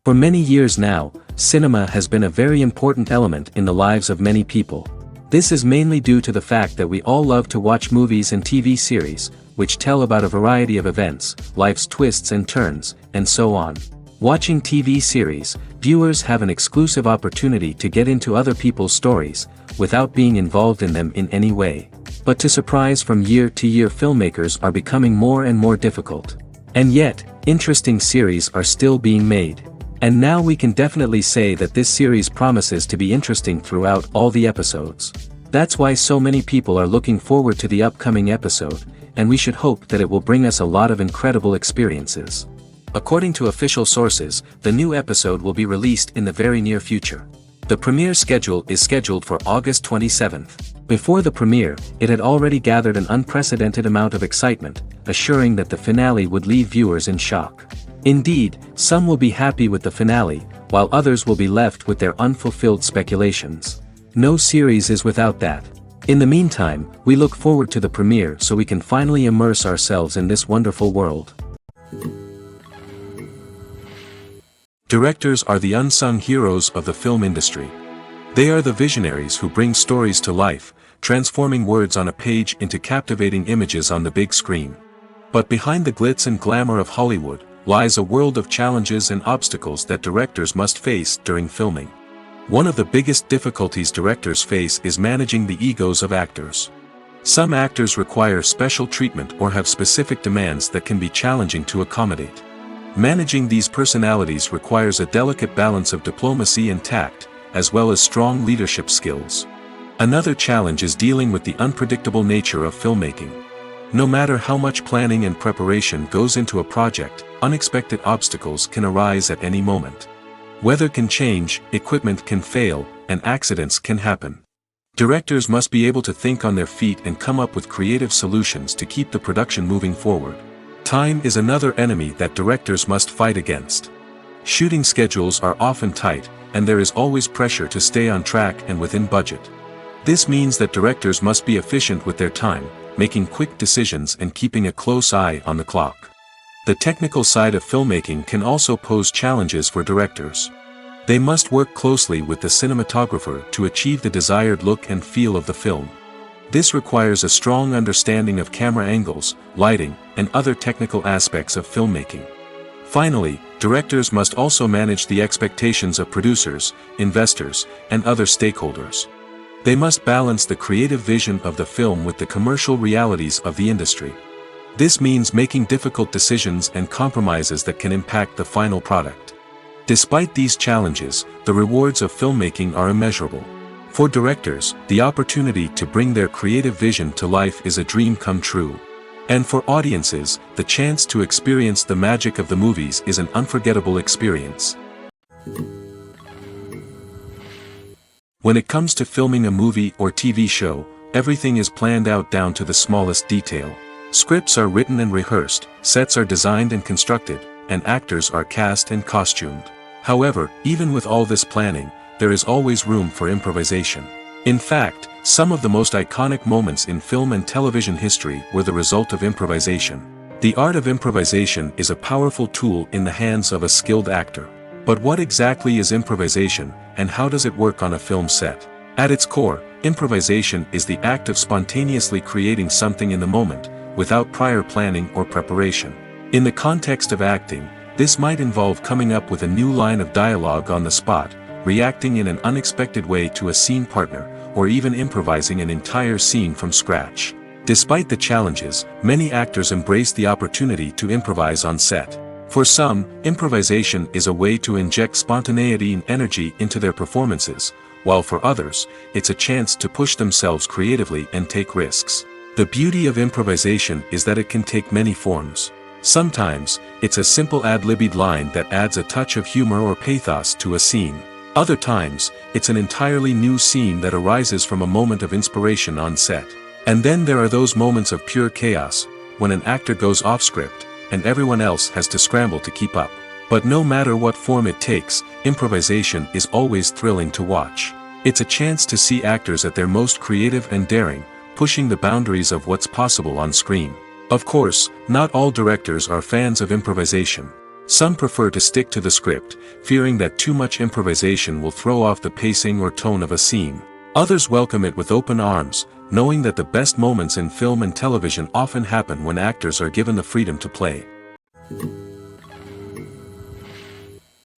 For many years now, cinema has been a very important element in the lives of many people. This is mainly due to the fact that we all love to watch movies and TV series, which tell about a variety of events, life's twists and turns, and so on. Watching TV series, viewers have an exclusive opportunity to get into other people's stories, without being involved in them in any way. But to surprise from year to year, filmmakers are becoming more and more difficult. And yet, interesting series are still being made. And now we can definitely say that this series promises to be interesting throughout all the episodes. That's why so many people are looking forward to the upcoming episode, and we should hope that it will bring us a lot of incredible experiences. According to official sources, the new episode will be released in the very near future. The premiere schedule is scheduled for August 27th. Before the premiere, it had already gathered an unprecedented amount of excitement, assuring that the finale would leave viewers in shock. Indeed, some will be happy with the finale, while others will be left with their unfulfilled speculations. No series is without that. In the meantime, we look forward to the premiere so we can finally immerse ourselves in this wonderful world. Directors are the unsung heroes of the film industry. They are the visionaries who bring stories to life, transforming words on a page into captivating images on the big screen. But behind the glitz and glamour of Hollywood, lies a world of challenges and obstacles that directors must face during filming. One of the biggest difficulties directors face is managing the egos of actors. Some actors require special treatment or have specific demands that can be challenging to accommodate. Managing these personalities requires a delicate balance of diplomacy and tact, as well as strong leadership skills. Another challenge is dealing with the unpredictable nature of filmmaking. No matter how much planning and preparation goes into a project, unexpected obstacles can arise at any moment. Weather can change, equipment can fail, and accidents can happen. Directors must be able to think on their feet and come up with creative solutions to keep the production moving forward. Time is another enemy that directors must fight against. Shooting schedules are often tight, and there is always pressure to stay on track and within budget. This means that directors must be efficient with their time, making quick decisions and keeping a close eye on the clock. The technical side of filmmaking can also pose challenges for directors. They must work closely with the cinematographer to achieve the desired look and feel of the film. This requires a strong understanding of camera angles, lighting, and other technical aspects of filmmaking. Finally, directors must also manage the expectations of producers, investors, and other stakeholders. They must balance the creative vision of the film with the commercial realities of the industry. This means making difficult decisions and compromises that can impact the final product. Despite these challenges, the rewards of filmmaking are immeasurable. For directors, the opportunity to bring their creative vision to life is a dream come true. And for audiences, the chance to experience the magic of the movies is an unforgettable experience. When it comes to filming a movie or TV show, everything is planned out down to the smallest detail. Scripts are written and rehearsed, sets are designed and constructed, and actors are cast and costumed. However, even with all this planning, there is always room for improvisation. In fact, some of the most iconic moments in film and television history were the result of improvisation. The art of improvisation is a powerful tool in the hands of a skilled actor. But what exactly is improvisation, and how does it work on a film set? At its core, improvisation is the act of spontaneously creating something in the moment, without prior planning or preparation. In the context of acting, This might involve coming up with a new line of dialogue on the spot, reacting in an unexpected way to a scene partner, or even improvising an entire scene from scratch. Despite the challenges, many actors embrace the opportunity to improvise on set. For some, improvisation is a way to inject spontaneity and energy into their performances, while for others, it's a chance to push themselves creatively and take risks. The beauty of improvisation is that it can take many forms. Sometimes, it's a simple ad-libbed line that adds a touch of humor or pathos to a scene. Other times, it's an entirely new scene that arises from a moment of inspiration on set. And then there are those moments of pure chaos, when an actor goes off script, and everyone else has to scramble to keep up. But no matter what form it takes, improvisation is always thrilling to watch. It's a chance to see actors at their most creative and daring, pushing the boundaries of what's possible on screen. Of course, not all directors are fans of improvisation. Some prefer to stick to the script, fearing that too much improvisation will throw off the pacing or tone of a scene. Others welcome it with open arms, knowing that the best moments in film and television often happen when actors are given the freedom to play.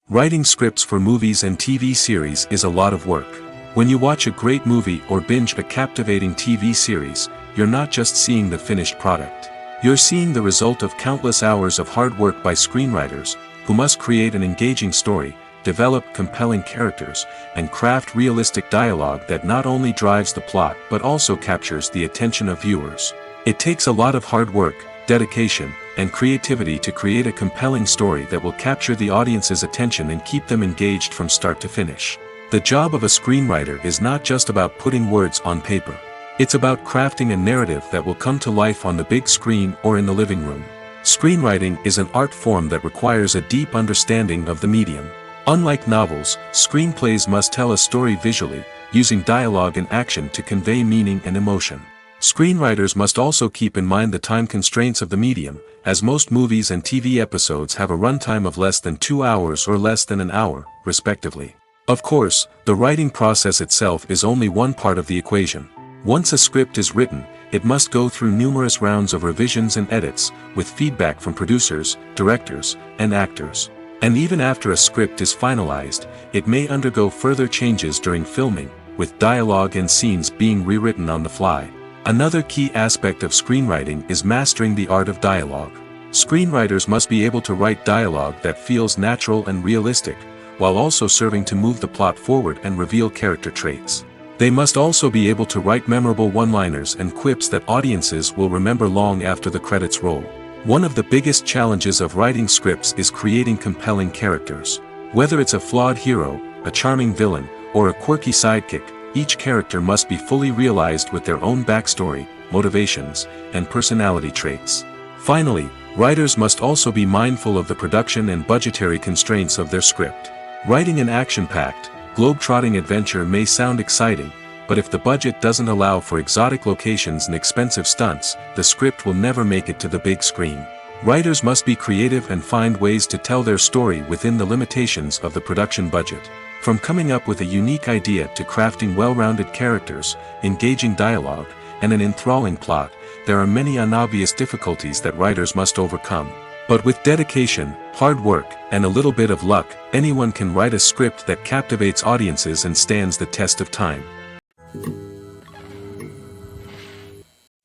Writing scripts for movies and TV series is a lot of work. When you watch a great movie or binge a captivating TV series, you're not just seeing the finished product. You're seeing the result of countless hours of hard work by screenwriters, who must create an engaging story, develop compelling characters, and craft realistic dialogue that not only drives the plot but also captures the attention of viewers. It takes a lot of hard work, dedication, and creativity to create a compelling story that will capture the audience's attention and keep them engaged from start to finish. The job of a screenwriter is not just about putting words on paper. It's about crafting a narrative that will come to life on the big screen or in the living room. Screenwriting is an art form that requires a deep understanding of the medium. Unlike novels, screenplays must tell a story visually, using dialogue and action to convey meaning and emotion. Screenwriters must also keep in mind the time constraints of the medium, as most movies and TV episodes have a runtime of less than 2 hours or less than an hour, respectively. Of course, the writing process itself is only one part of the equation. Once a script is written, it must go through numerous rounds of revisions and edits, with feedback from producers, directors, and actors. And even after a script is finalized, it may undergo further changes during filming, with dialogue and scenes being rewritten on the fly. Another key aspect of screenwriting is mastering the art of dialogue. Screenwriters must be able to write dialogue that feels natural and realistic, while also serving to move the plot forward and reveal character traits. They must also be able to write memorable one-liners and quips that audiences will remember long after the credits roll. One of the biggest challenges of writing scripts is creating compelling characters. Whether it's a flawed hero, a charming villain, or a quirky sidekick, each character must be fully realized with their own backstory, motivations, and personality traits. Finally, writers must also be mindful of the production and budgetary constraints of their script. Writing an action-packed, globe-trotting adventure may sound exciting, but if the budget doesn't allow for exotic locations and expensive stunts, the script will never make it to the big screen. Writers must be creative and find ways to tell their story within the limitations of the production budget. From coming up with a unique idea to crafting well-rounded characters, engaging dialogue, and an enthralling plot, there are many unobvious difficulties that writers must overcome. But with dedication, hard work, and a little bit of luck, anyone can write a script that captivates audiences and stands the test of time.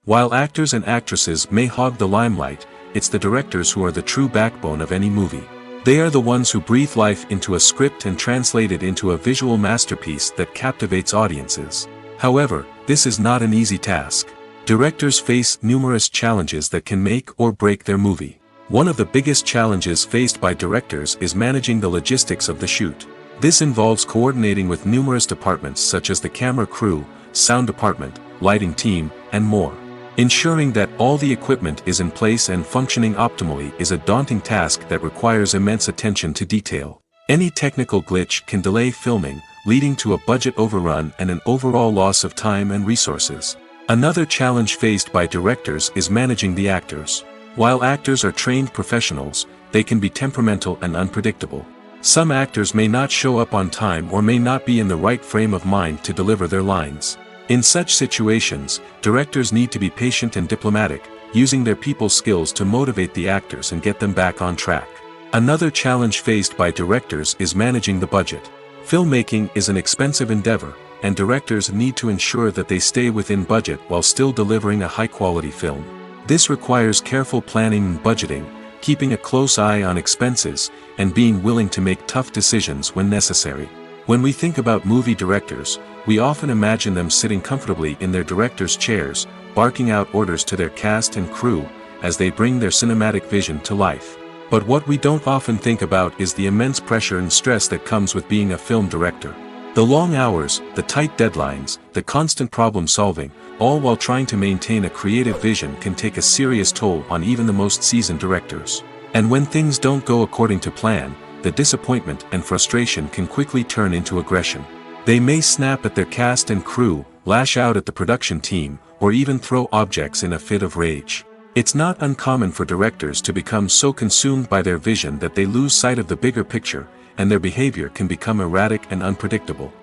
While actors and actresses may hog the limelight, it's the directors who are the true backbone of any movie. They are the ones who breathe life into a script and translate it into a visual masterpiece that captivates audiences. However, this is not an easy task. Directors face numerous challenges that can make or break their movie. One of the biggest challenges faced by directors is managing the logistics of the shoot. This involves coordinating with numerous departments such as the camera crew, sound department, lighting team, and more. Ensuring that all the equipment is in place and functioning optimally is a daunting task that requires immense attention to detail. Any technical glitch can delay filming, leading to a budget overrun and an overall loss of time and resources. Another challenge faced by directors is managing the actors. While actors are trained professionals, they can be temperamental and unpredictable. Some actors may not show up on time or may not be in the right frame of mind to deliver their lines. In such situations, directors need to be patient and diplomatic, using their people skills to motivate the actors and get them back on track. Another challenge faced by directors is managing the budget. Filmmaking is an expensive endeavor, and directors need to ensure that they stay within budget while still delivering a high-quality film. This requires careful planning and budgeting, keeping a close eye on expenses, and being willing to make tough decisions when necessary. When we think about movie directors, we often imagine them sitting comfortably in their director's chairs, barking out orders to their cast and crew, as they bring their cinematic vision to life. But what we don't often think about is the immense pressure and stress that comes with being a film director. The long hours, the tight deadlines, the constant problem solving, all while trying to maintain a creative vision can take a serious toll on even the most seasoned directors. And when things don't go according to plan, the disappointment and frustration can quickly turn into aggression. They may snap at their cast and crew, lash out at the production team, or even throw objects in a fit of rage. It's not uncommon for directors to become so consumed by their vision that they lose sight of the bigger picture, and their behavior can become erratic and unpredictable.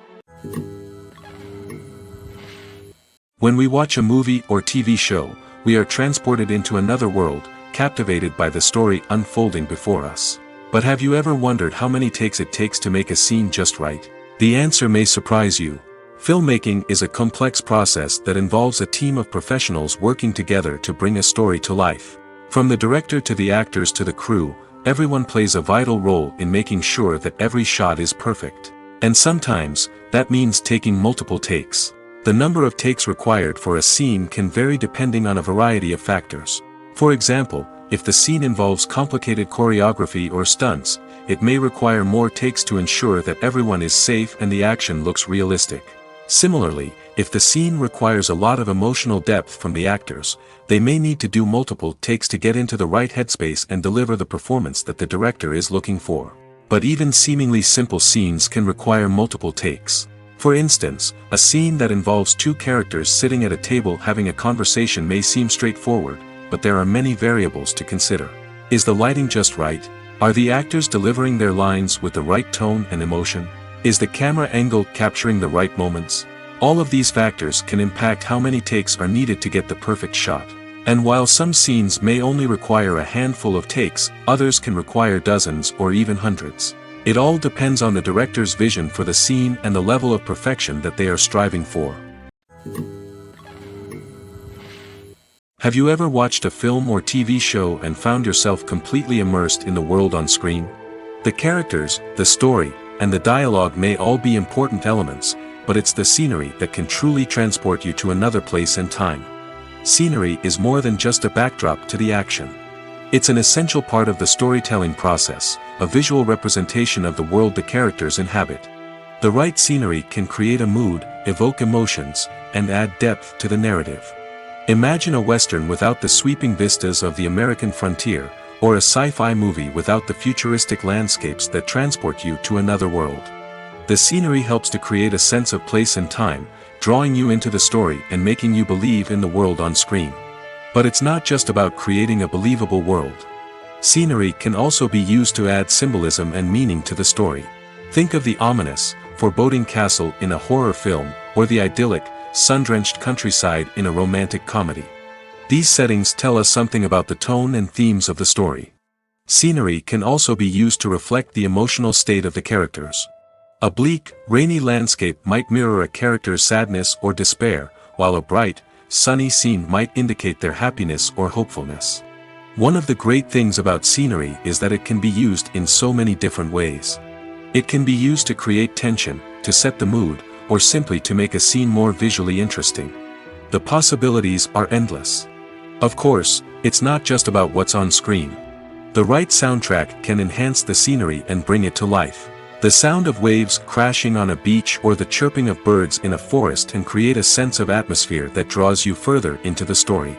When we watch a movie or TV show, we are transported into another world, captivated by the story unfolding before us. But have you ever wondered how many takes it takes to make a scene just right? The answer may surprise you. Filmmaking is a complex process that involves a team of professionals working together to bring a story to life. From the director to the actors to the crew, everyone plays a vital role in making sure that every shot is perfect. And sometimes, that means taking multiple takes. The number of takes required for a scene can vary depending on a variety of factors. For example, if the scene involves complicated choreography or stunts, it may require more takes to ensure that everyone is safe and the action looks realistic. Similarly, if the scene requires a lot of emotional depth from the actors, they may need to do multiple takes to get into the right headspace and deliver the performance that the director is looking for. But even seemingly simple scenes can require multiple takes. For instance, a scene that involves two characters sitting at a table having a conversation may seem straightforward, but there are many variables to consider. Is the lighting just right? Are the actors delivering their lines with the right tone and emotion? Is the camera angle capturing the right moments? All of these factors can impact how many takes are needed to get the perfect shot. And while some scenes may only require a handful of takes, others can require dozens or even hundreds. It all depends on the director's vision for the scene and the level of perfection that they are striving for. Have you ever watched a film or TV show and found yourself completely immersed in the world on screen? The characters, the story, and the dialogue may all be important elements, but it's the scenery that can truly transport you to another place and time. Scenery is more than just a backdrop to the action. It's an essential part of the storytelling process, a visual representation of the world the characters inhabit. The right scenery can create a mood, evoke emotions, and add depth to the narrative. Imagine a Western without the sweeping vistas of the American frontier, or a sci-fi movie without the futuristic landscapes that transport you to another world. The scenery helps to create a sense of place and time, drawing you into the story and making you believe in the world on screen. But it's not just about creating a believable world. Scenery can also be used to add symbolism and meaning to the story. Think of the ominous, foreboding castle in a horror film, or the idyllic, sun-drenched countryside in a romantic comedy. These settings tell us something about the tone and themes of the story. Scenery can also be used to reflect the emotional state of the characters. A bleak, rainy landscape might mirror a character's sadness or despair, while a bright, sunny scene might indicate their happiness or hopefulness. One of the great things about scenery is that it can be used in so many different ways. It can be used to create tension, to set the mood, or simply to make a scene more visually interesting. The possibilities are endless. Of course, it's not just about what's on screen. The right soundtrack can enhance the scenery and bring it to life. The sound of waves crashing on a beach or the chirping of birds in a forest can create a sense of atmosphere that draws you further into the story.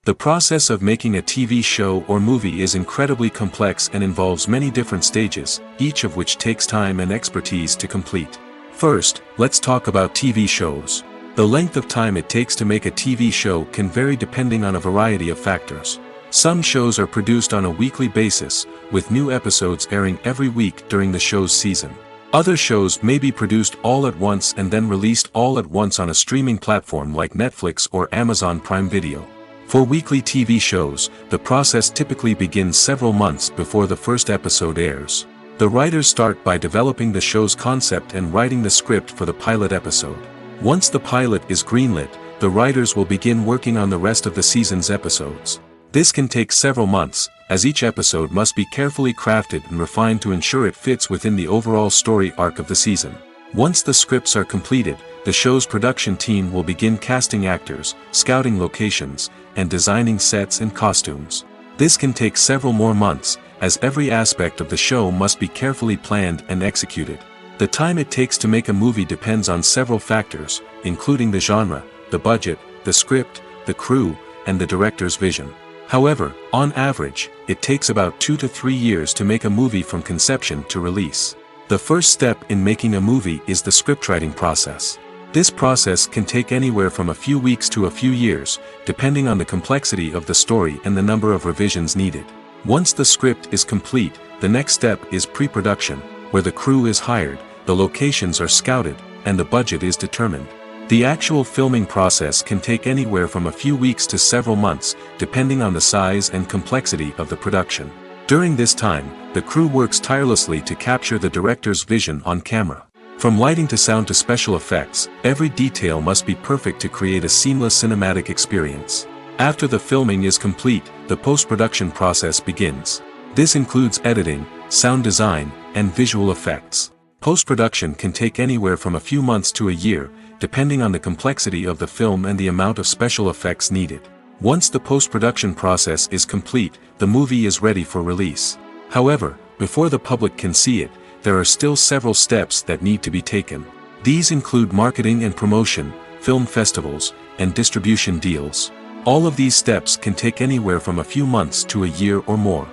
The process of making a TV show or movie is incredibly complex and involves many different stages, each of which takes time and expertise to complete. First, let's talk about TV shows. The length of time it takes to make a TV show can vary depending on a variety of factors. Some shows are produced on a weekly basis, with new episodes airing every week during the show's season. Other shows may be produced all at once and then released all at once on a streaming platform like Netflix or Amazon Prime Video. For weekly TV shows, the process typically begins several months before the first episode airs. The writers start by developing the show's concept and writing the script for the pilot episode. Once the pilot is greenlit, the writers will begin working on the rest of the season's episodes. This can take several months, as each episode must be carefully crafted and refined to ensure it fits within the overall story arc of the season. Once the scripts are completed, the show's production team will begin casting actors, scouting locations, and designing sets and costumes. This can take several more months, as every aspect of the show must be carefully planned and executed. The time it takes to make a movie depends on several factors, including the genre, the budget, the script, the crew, and the director's vision. However, on average, it takes about 2 to 3 years to make a movie from conception to release. The first step in making a movie is the scriptwriting process. This process can take anywhere from a few weeks to a few years, depending on the complexity of the story and the number of revisions needed. Once the script is complete, the next step is pre-production, where the crew is hired, the locations are scouted, and the budget is determined. The actual filming process can take anywhere from a few weeks to several months, depending on the size and complexity of the production. During this time, the crew works tirelessly to capture the director's vision on camera. From lighting to sound to special effects, every detail must be perfect to create a seamless cinematic experience. After the filming is complete, the post-production process begins. This includes editing, sound design, and visual effects. Post-production can take anywhere from a few months to a year, depending on the complexity of the film and the amount of special effects needed. Once the post-production process is complete, the movie is ready for release. However, before the public can see it, there are still several steps that need to be taken. These include marketing and promotion, film festivals, and distribution deals. All of these steps can take anywhere from a few months to a year or more.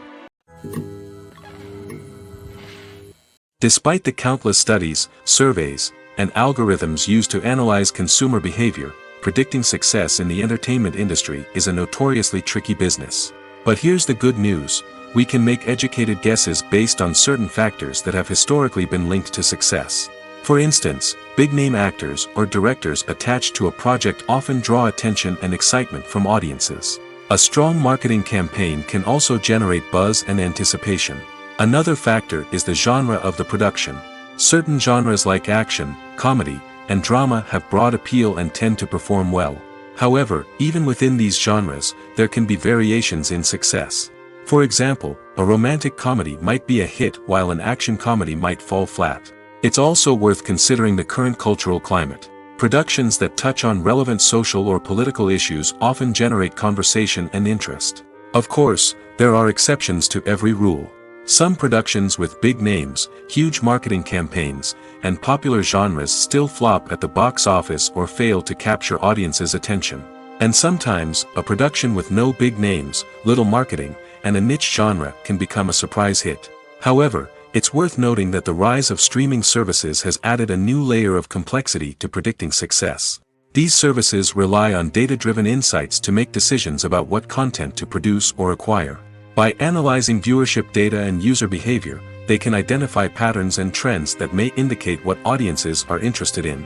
Despite the countless studies, surveys, and algorithms used to analyze consumer behavior, predicting success in the entertainment industry is a notoriously tricky business. But here's the good news: we can make educated guesses based on certain factors that have historically been linked to success. For instance, big-name actors or directors attached to a project often draw attention and excitement from audiences. A strong marketing campaign can also generate buzz and anticipation. Another factor is the genre of the production. Certain genres like action, comedy, and drama have broad appeal and tend to perform well. However, even within these genres, there can be variations in success. For example, a romantic comedy might be a hit while an action comedy might fall flat. It's also worth considering the current cultural climate. Productions that touch on relevant social or political issues often generate conversation and interest. Of course, there are exceptions to every rule. Some productions with big names, huge marketing campaigns, and popular genres still flop at the box office or fail to capture audiences' attention. And sometimes, a production with no big names, little marketing, and a niche genre can become a surprise hit. However, it's worth noting that the rise of streaming services has added a new layer of complexity to predicting success. These services rely on data-driven insights to make decisions about what content to produce or acquire. By analyzing viewership data and user behavior, they can identify patterns and trends that may indicate what audiences are interested in.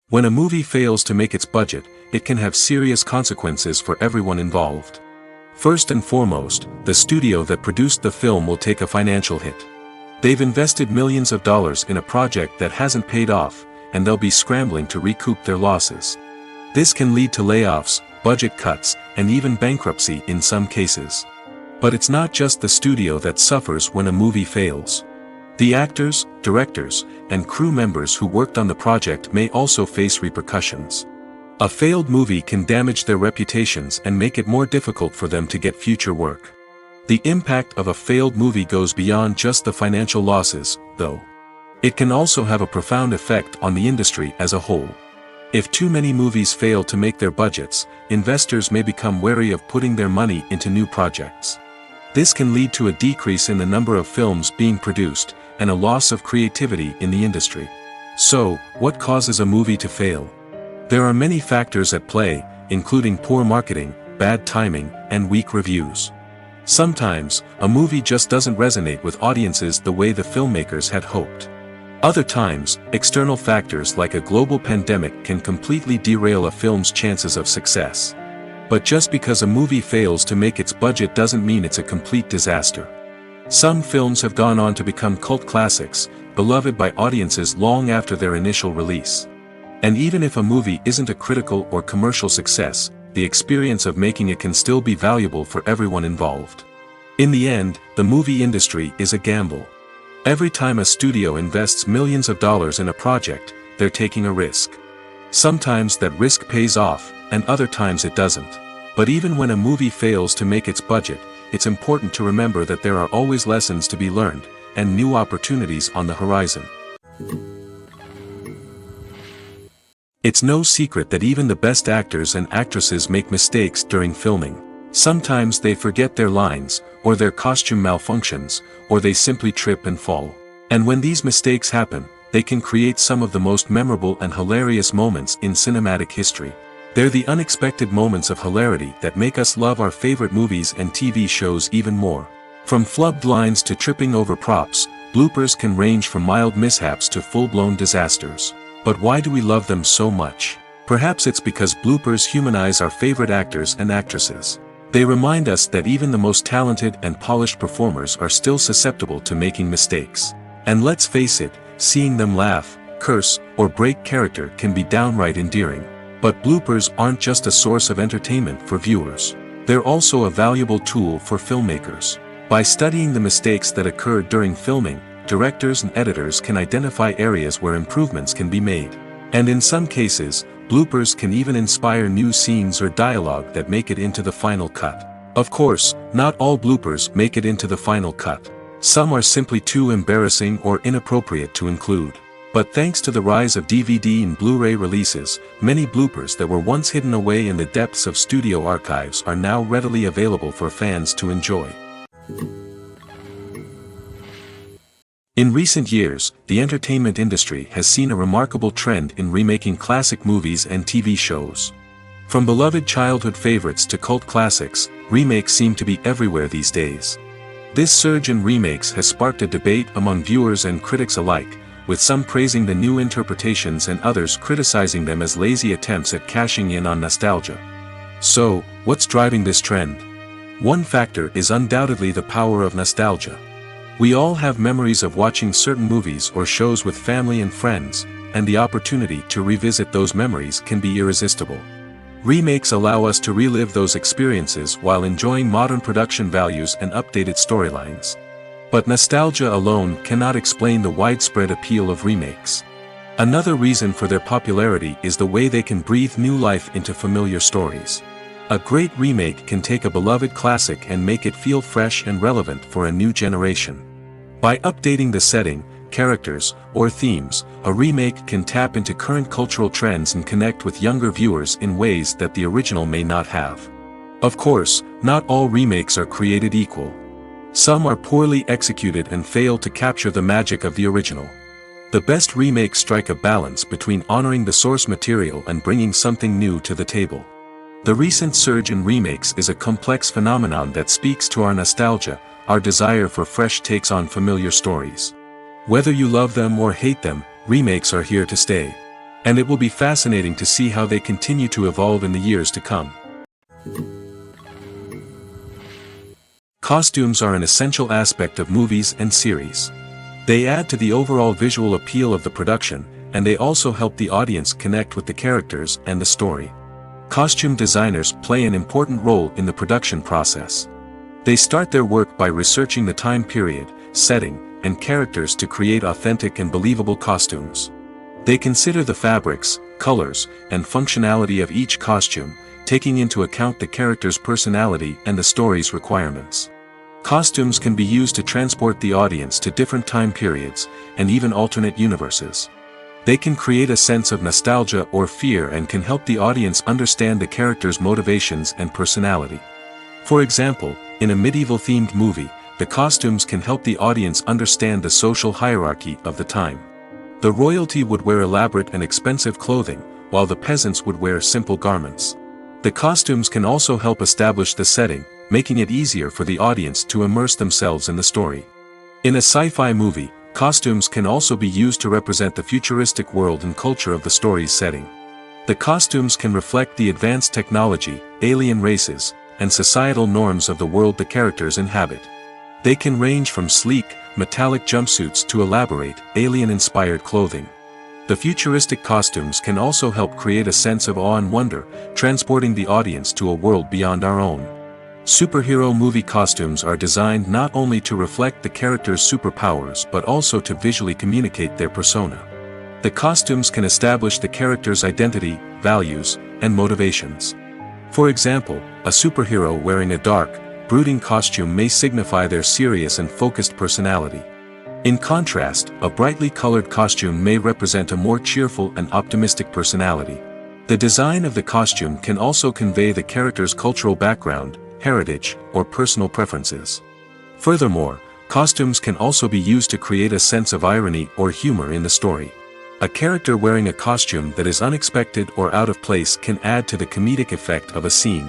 When a movie fails to make its budget, it can have serious consequences for everyone involved. First and foremost, the studio that produced the film will take a financial hit. They've invested millions of dollars in a project that hasn't paid off, and they'll be scrambling to recoup their losses. This can lead to layoffs, budget cuts, and even bankruptcy in some cases. But it's not just the studio that suffers when a movie fails. The actors, directors, and crew members who worked on the project may also face repercussions. A failed movie can damage their reputations and make it more difficult for them to get future work. The impact of a failed movie goes beyond just the financial losses, though. It can also have a profound effect on the industry as a whole. If too many movies fail to make their budgets, investors may become wary of putting their money into new projects. This can lead to a decrease in the number of films being produced, and a loss of creativity in the industry. So, what causes a movie to fail? There are many factors at play, including poor marketing, bad timing, and weak reviews. Sometimes, a movie just doesn't resonate with audiences the way the filmmakers had hoped. Other times, external factors like a global pandemic can completely derail a film's chances of success. But just because a movie fails to make its budget doesn't mean it's a complete disaster. Some films have gone on to become cult classics, beloved by audiences long after their initial release. And even if a movie isn't a critical or commercial success, the experience of making it can still be valuable for everyone involved. In the end, the movie industry is a gamble. Every time a studio invests millions of dollars in a project, they're taking a risk. Sometimes that risk pays off, and other times it doesn't. But even when a movie fails to make its budget, it's important to remember that there are always lessons to be learned, and new opportunities on the horizon. It's no secret that even the best actors and actresses make mistakes during filming. Sometimes they forget their lines, or their costume malfunctions, or they simply trip and fall. And when these mistakes happen, they can create some of the most memorable and hilarious moments in cinematic history. They're the unexpected moments of hilarity that make us love our favorite movies and TV shows even more. From flubbed lines to tripping over props, bloopers can range from mild mishaps to full-blown disasters. But why do we love them so much? Perhaps it's because bloopers humanize our favorite actors and actresses. They remind us that even the most talented and polished performers are still susceptible to making mistakes. And let's face it, seeing them laugh, curse, or break character can be downright endearing. But bloopers aren't just a source of entertainment for viewers. They're also a valuable tool for filmmakers. By studying the mistakes that occurred during filming, directors and editors can identify areas where improvements can be made. And in some cases, bloopers can even inspire new scenes or dialogue that make it into the final cut. Of course, not all bloopers make it into the final cut. Some are simply too embarrassing or inappropriate to include. But thanks to the rise of DVD and Blu-ray releases, many bloopers that were once hidden away in the depths of studio archives are now readily available for fans to enjoy. In recent years, the entertainment industry has seen a remarkable trend in remaking classic movies and TV shows. From beloved childhood favorites to cult classics, remakes seem to be everywhere these days. This surge in remakes has sparked a debate among viewers and critics alike, with some praising the new interpretations and others criticizing them as lazy attempts at cashing in on nostalgia. So, what's driving this trend? One factor is undoubtedly the power of nostalgia. We all have memories of watching certain movies or shows with family and friends, and the opportunity to revisit those memories can be irresistible. Remakes allow us to relive those experiences while enjoying modern production values and updated storylines. But nostalgia alone cannot explain the widespread appeal of remakes. Another reason for their popularity is the way they can breathe new life into familiar stories. A great remake can take a beloved classic and make it feel fresh and relevant for a new generation. By updating the setting, characters, or themes, a remake can tap into current cultural trends and connect with younger viewers in ways that the original may not have. Of course, not all remakes are created equal. Some are poorly executed and fail to capture the magic of the original. The best remakes strike a balance between honoring the source material and bringing something new to the table. The recent surge in remakes is a complex phenomenon that speaks to our nostalgia, our desire for fresh takes on familiar stories. Whether you love them or hate them, remakes are here to stay. And it will be fascinating to see how they continue to evolve in the years to come. Costumes are an essential aspect of movies and series. They add to the overall visual appeal of the production, and they also help the audience connect with the characters and the story. Costume designers play an important role in the production process. They start their work by researching the time period, setting, and characters to create authentic and believable costumes. They consider the fabrics, colors, and functionality of each costume, taking into account the character's personality and the story's requirements. Costumes can be used to transport the audience to different time periods, and even alternate universes. They can create a sense of nostalgia or fear and can help the audience understand the character's motivations and personality. For example, in a medieval-themed movie, the costumes can help the audience understand the social hierarchy of the time. The royalty would wear elaborate and expensive clothing, while the peasants would wear simple garments. The costumes can also help establish the setting, making it easier for the audience to immerse themselves in the story. In a sci-fi movie, Costumes can also be used to represent the futuristic world and culture of the story's setting. The costumes can reflect the advanced technology, alien races, and societal norms of the world the characters inhabit. They can range from sleek, metallic jumpsuits to elaborate, alien-inspired clothing. The futuristic costumes can also help create a sense of awe and wonder, transporting the audience to a world beyond our own. Superhero movie costumes are designed not only to reflect the character's superpowers but also to visually communicate their persona. The costumes can establish the character's identity, values, and motivations. For example, a superhero wearing a dark, brooding costume may signify their serious and focused personality. In contrast, a brightly colored costume may represent a more cheerful and optimistic personality. The design of the costume can also convey the character's cultural background, heritage, or personal preferences. Furthermore, costumes can also be used to create a sense of irony or humor in the story. A character wearing a costume that is unexpected or out of place can add to the comedic effect of a scene.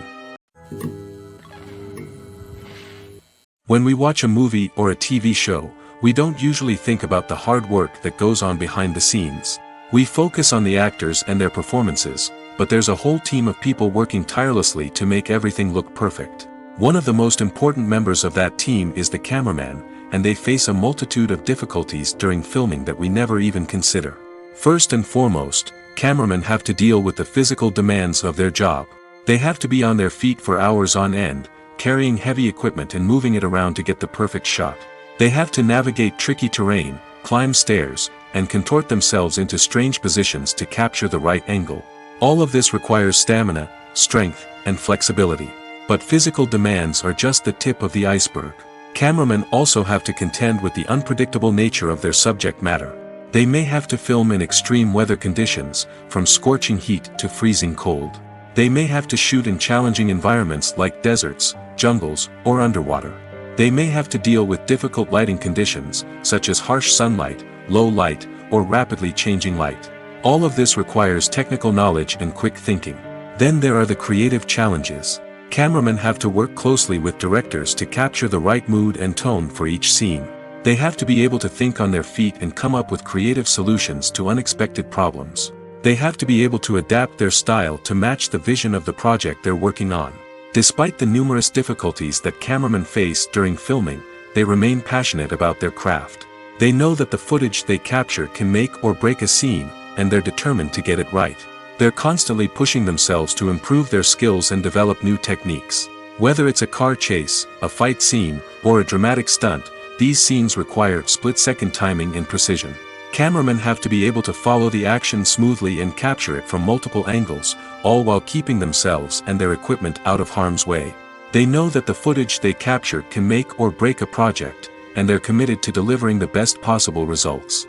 When we watch a movie or a TV show, we don't usually think about the hard work that goes on behind the scenes. We focus on the actors and their performances, but there's a whole team of people working tirelessly to make everything look perfect. One of the most important members of that team is the cameraman, and they face a multitude of difficulties during filming that we never even consider. First and foremost, cameramen have to deal with the physical demands of their job. They have to be on their feet for hours on end, carrying heavy equipment and moving it around to get the perfect shot. They have to navigate tricky terrain, climb stairs, and contort themselves into strange positions to capture the right angle. All of this requires stamina, strength, and flexibility. But physical demands are just the tip of the iceberg. Cameramen also have to contend with the unpredictable nature of their subject matter. They may have to film in extreme weather conditions, from scorching heat to freezing cold. They may have to shoot in challenging environments like deserts, jungles, or underwater. They may have to deal with difficult lighting conditions, such as harsh sunlight, low light, or rapidly changing light. All of this requires technical knowledge and quick thinking. Then there are the creative challenges. Cameramen have to work closely with directors to capture the right mood and tone for each scene. They have to be able to think on their feet and come up with creative solutions to unexpected problems. They have to be able to adapt their style to match the vision of the project they're working on. Despite the numerous difficulties that cameramen face during filming, they remain passionate about their craft. They know that the footage they capture can make or break a scene, and they're determined to get it right. They're constantly pushing themselves to improve their skills and develop new techniques. Whether it's a car chase, a fight scene, or a dramatic stunt, these scenes require split-second timing and precision. Cameramen have to be able to follow the action smoothly and capture it from multiple angles, all while keeping themselves and their equipment out of harm's way. They know that the footage they capture can make or break a project, and they're committed to delivering the best possible results.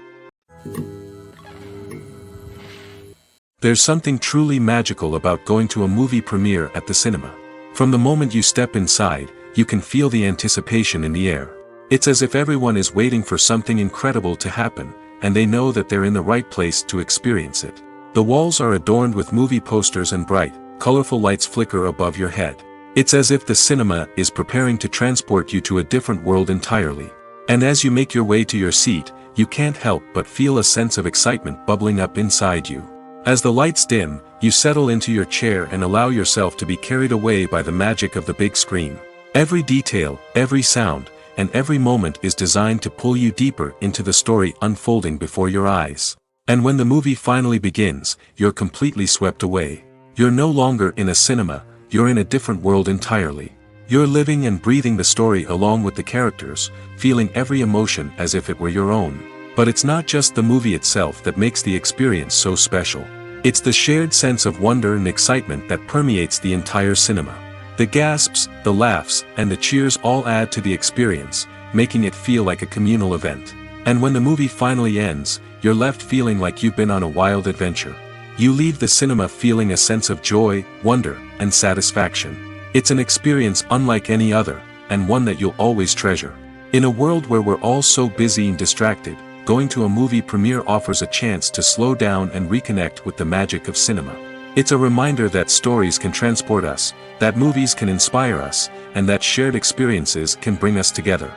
There's something truly magical about going to a movie premiere at the cinema. From the moment you step inside, you can feel the anticipation in the air. It's as if everyone is waiting for something incredible to happen, and they know that they're in the right place to experience it. The walls are adorned with movie posters and bright, colorful lights flicker above your head. It's as if the cinema is preparing to transport you to a different world entirely. And as you make your way to your seat, you can't help but feel a sense of excitement bubbling up inside you. As the lights dim, you settle into your chair and allow yourself to be carried away by the magic of the big screen. Every detail, every sound, and every moment is designed to pull you deeper into the story unfolding before your eyes. And when the movie finally begins, you're completely swept away. You're no longer in a cinema, you're in a different world entirely. You're living and breathing the story along with the characters, feeling every emotion as if it were your own. But it's not just the movie itself that makes the experience so special. It's the shared sense of wonder and excitement that permeates the entire cinema. The gasps, the laughs, and the cheers all add to the experience, making it feel like a communal event. And when the movie finally ends, you're left feeling like you've been on a wild adventure. You leave the cinema feeling a sense of joy, wonder, and satisfaction. It's an experience unlike any other, and one that you'll always treasure. In a world where we're all so busy and distracted, going to a movie premiere offers a chance to slow down and reconnect with the magic of cinema. It's a reminder that stories can transport us, that movies can inspire us, and that shared experiences can bring us together.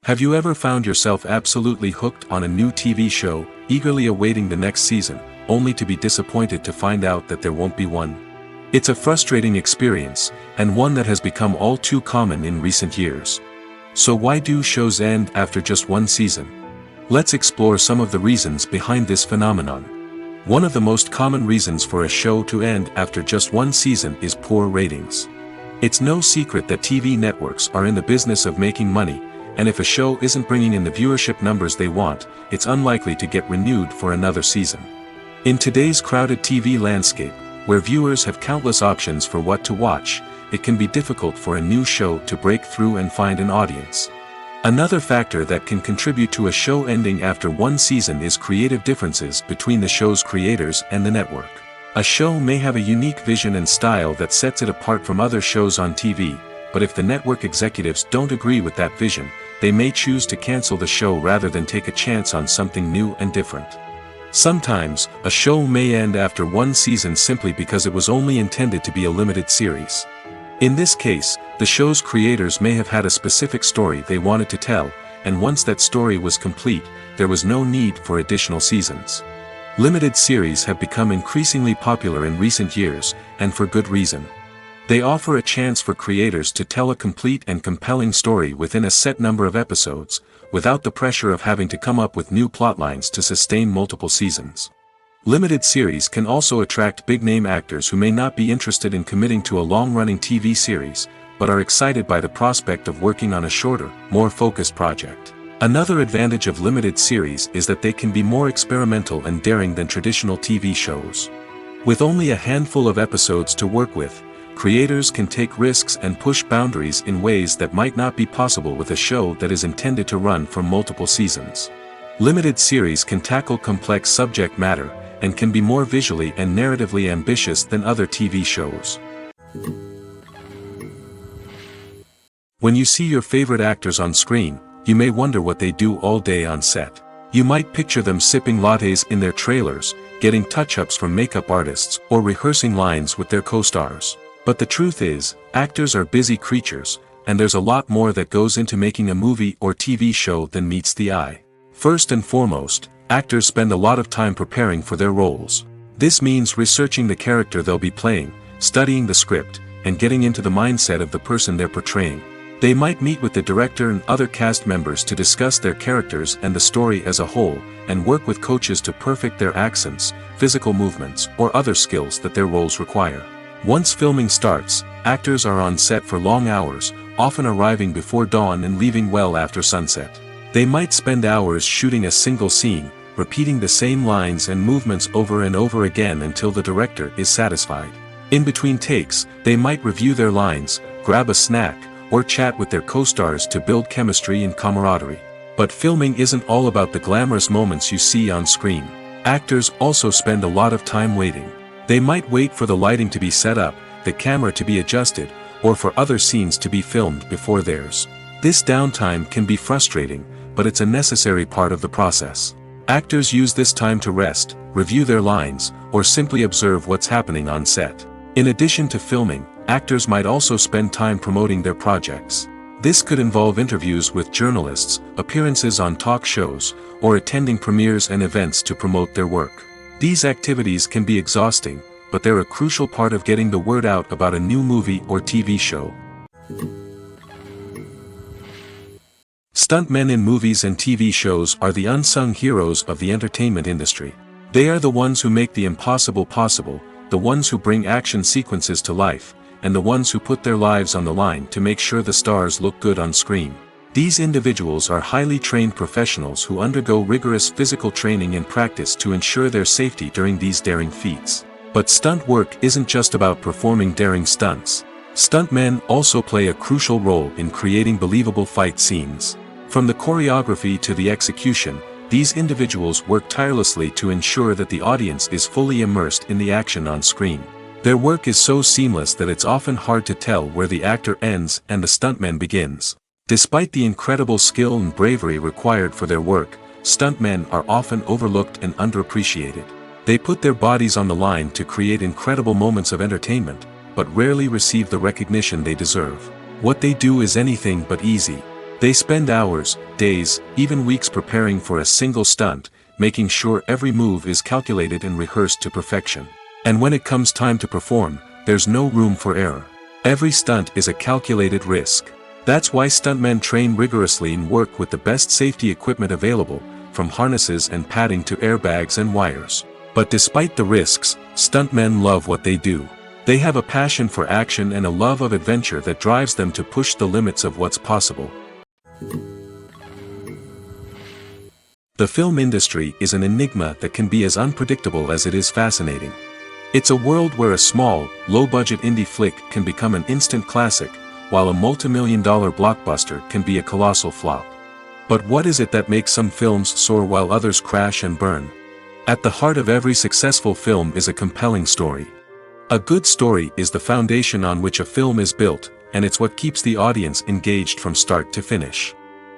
Have you ever found yourself absolutely hooked on a new TV show, eagerly awaiting the next season, only to be disappointed to find out that there won't be one? It's a frustrating experience, and one that has become all too common in recent years. So why do shows end after just one season? Let's explore some of the reasons behind this phenomenon. One of the most common reasons for a show to end after just one season is poor ratings. It's no secret that TV networks are in the business of making money, and if a show isn't bringing in the viewership numbers they want, it's unlikely to get renewed for another season. In today's crowded TV landscape, where viewers have countless options for what to watch, it can be difficult for a new show to break through and find an audience. Another factor that can contribute to a show ending after one season is creative differences between the show's creators and the network. A show may have a unique vision and style that sets it apart from other shows on TV, but if the network executives don't agree with that vision, they may choose to cancel the show rather than take a chance on something new and different. Sometimes, a show may end after one season simply because it was only intended to be a limited series. In this case, the show's creators may have had a specific story they wanted to tell, and once that story was complete, there was no need for additional seasons. Limited series have become increasingly popular in recent years, and for good reason. They offer a chance for creators to tell a complete and compelling story within a set number of episodes, without the pressure of having to come up with new plotlines to sustain multiple seasons. Limited series can also attract big-name actors who may not be interested in committing to a long-running TV series, but are excited by the prospect of working on a shorter, more focused project. Another advantage of limited series is that they can be more experimental and daring than traditional TV shows. With only a handful of episodes to work with, creators can take risks and push boundaries in ways that might not be possible with a show that is intended to run for multiple seasons. Limited series can tackle complex subject matter, and can be more visually and narratively ambitious than other TV shows. When you see your favorite actors on screen, you may wonder what they do all day on set. You might picture them sipping lattes in their trailers, getting touch-ups from makeup artists, or rehearsing lines with their co-stars. But the truth is, actors are busy creatures, and there's a lot more that goes into making a movie or TV show than meets the eye. First and foremost, actors spend a lot of time preparing for their roles. This means researching the character they'll be playing, studying the script, and getting into the mindset of the person they're portraying. They might meet with the director and other cast members to discuss their characters and the story as a whole, and work with coaches to perfect their accents, physical movements, or other skills that their roles require. Once filming starts, actors are on set for long hours, often arriving before dawn and leaving well after sunset. They might spend hours shooting a single scene, repeating the same lines and movements over and over again until the director is satisfied. In between takes, they might review their lines, grab a snack, or chat with their co-stars to build chemistry and camaraderie. But filming isn't all about the glamorous moments you see on screen. Actors also spend a lot of time waiting. They might wait for the lighting to be set up, the camera to be adjusted, or for other scenes to be filmed before theirs. This downtime can be frustrating, but it's a necessary part of the process. Actors use this time to rest, review their lines, or simply observe what's happening on set. In addition to filming, actors might also spend time promoting their projects. This could involve interviews with journalists, appearances on talk shows, or attending premieres and events to promote their work. These activities can be exhausting, but they're a crucial part of getting the word out about a new movie or TV show. Stuntmen in movies and TV shows are the unsung heroes of the entertainment industry. They are the ones who make the impossible possible, the ones who bring action sequences to life, and the ones who put their lives on the line to make sure the stars look good on screen. These individuals are highly trained professionals who undergo rigorous physical training and practice to ensure their safety during these daring feats. But stunt work isn't just about performing daring stunts. Stuntmen also play a crucial role in creating believable fight scenes. From the choreography to the execution, these individuals work tirelessly to ensure that the audience is fully immersed in the action on screen. Their work is so seamless that it's often hard to tell where the actor ends and the stuntman begins. Despite the incredible skill and bravery required for their work, stuntmen are often overlooked and underappreciated. They put their bodies on the line to create incredible moments of entertainment, but rarely receive the recognition they deserve. What they do is anything but easy. They spend hours, days, even weeks preparing for a single stunt, making sure every move is calculated and rehearsed to perfection. And when it comes time to perform, there's no room for error. Every stunt is a calculated risk. That's why stuntmen train rigorously and work with the best safety equipment available, from harnesses and padding to airbags and wires. But despite the risks, stuntmen love what they do. They have a passion for action and a love of adventure that drives them to push the limits of what's possible. The film industry is an enigma that can be as unpredictable as it is fascinating. It's a world where a small, low-budget indie flick can become an instant classic, while a multi-million-dollar blockbuster can be a colossal flop. But what is it that makes some films soar while others crash and burn? At the heart of every successful film is a compelling story. A good story is the foundation on which a film is built, and it's what keeps the audience engaged from start to finish.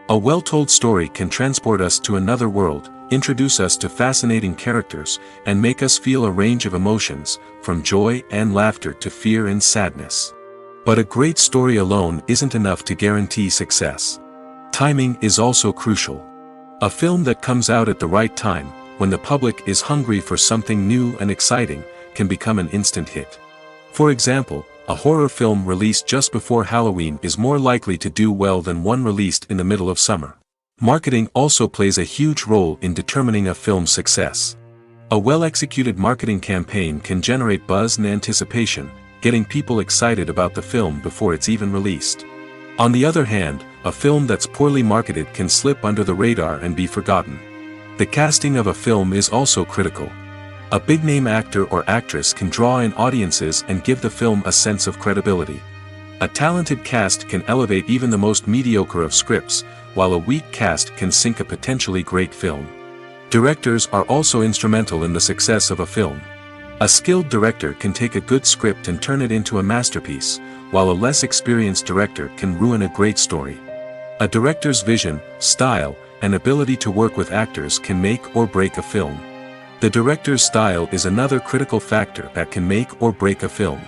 A well-told story can transport us to another world, introduce us to fascinating characters, and make us feel a range of emotions, from joy and laughter to fear and sadness. But a great story alone isn't enough to guarantee success. Timing is also crucial. A film that comes out at the right time, when the public is hungry for something new and exciting, can become an instant hit. For example, a horror film released just before Halloween is more likely to do well than one released in the middle of summer. Marketing also plays a huge role in determining a film's success. A well-executed marketing campaign can generate buzz and anticipation, getting people excited about the film before it's even released. On the other hand, a film that's poorly marketed can slip under the radar and be forgotten. The casting of a film is also critical. A big-name actor or actress can draw in audiences and give the film a sense of credibility. A talented cast can elevate even the most mediocre of scripts, while a weak cast can sink a potentially great film. Directors are also instrumental in the success of a film. A skilled director can take a good script and turn it into a masterpiece, while a less experienced director can ruin a great story. A director's vision, style, and ability to work with actors can make or break a film. The director's style is another critical factor that can make or break a film.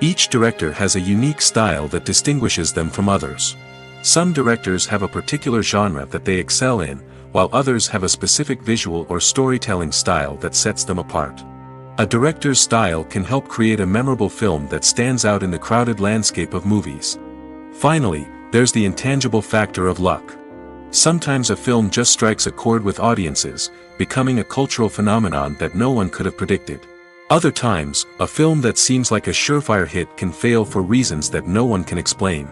Each director has a unique style that distinguishes them from others. Some directors have a particular genre that they excel in, while others have a specific visual or storytelling style that sets them apart. A director's style can help create a memorable film that stands out in the crowded landscape of movies. Finally, there's the intangible factor of luck. Sometimes a film just strikes a chord with audiences, becoming a cultural phenomenon that no one could have predicted. Other times, a film that seems like a surefire hit can fail for reasons that no one can explain.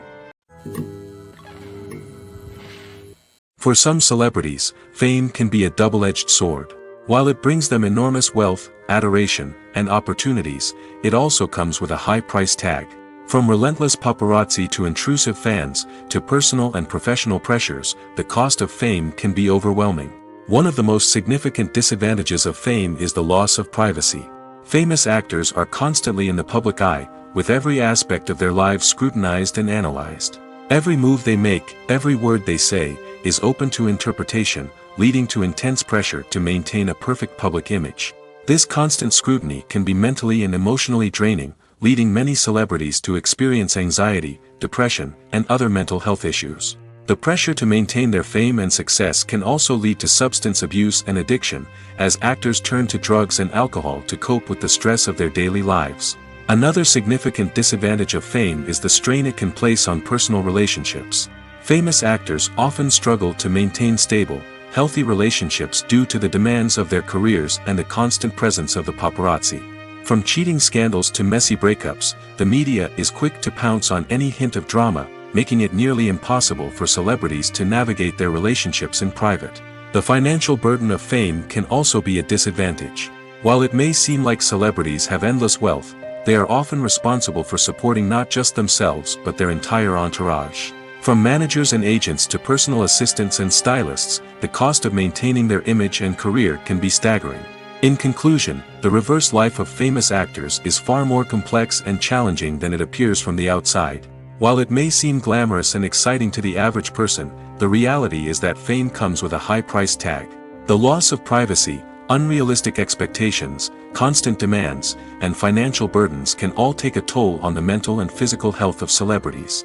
For some celebrities, fame can be a double-edged sword. While it brings them enormous wealth, adoration, and opportunities, it also comes with a high price tag. From relentless paparazzi to intrusive fans, to personal and professional pressures, the cost of fame can be overwhelming. One of the most significant disadvantages of fame is the loss of privacy. Famous actors are constantly in the public eye, with every aspect of their lives scrutinized and analyzed. Every move they make, every word they say, is open to interpretation, leading to intense pressure to maintain a perfect public image. This constant scrutiny can be mentally and emotionally draining, leading many celebrities to experience anxiety, depression, and other mental health issues. The pressure to maintain their fame and success can also lead to substance abuse and addiction, as actors turn to drugs and alcohol to cope with the stress of their daily lives. Another significant disadvantage of fame is the strain it can place on personal relationships. Famous actors often struggle to maintain stable, healthy relationships due to the demands of their careers and the constant presence of the paparazzi. From cheating scandals to messy breakups, the media is quick to pounce on any hint of drama, making it nearly impossible for celebrities to navigate their relationships in private. The financial burden of fame can also be a disadvantage. While it may seem like celebrities have endless wealth, they are often responsible for supporting not just themselves but their entire entourage. From managers and agents to personal assistants and stylists, the cost of maintaining their image and career can be staggering. In conclusion, the reverse life of famous actors is far more complex and challenging than it appears from the outside. While it may seem glamorous and exciting to the average person, the reality is that fame comes with a high price tag. The loss of privacy, unrealistic expectations, constant demands, and financial burdens can all take a toll on the mental and physical health of celebrities.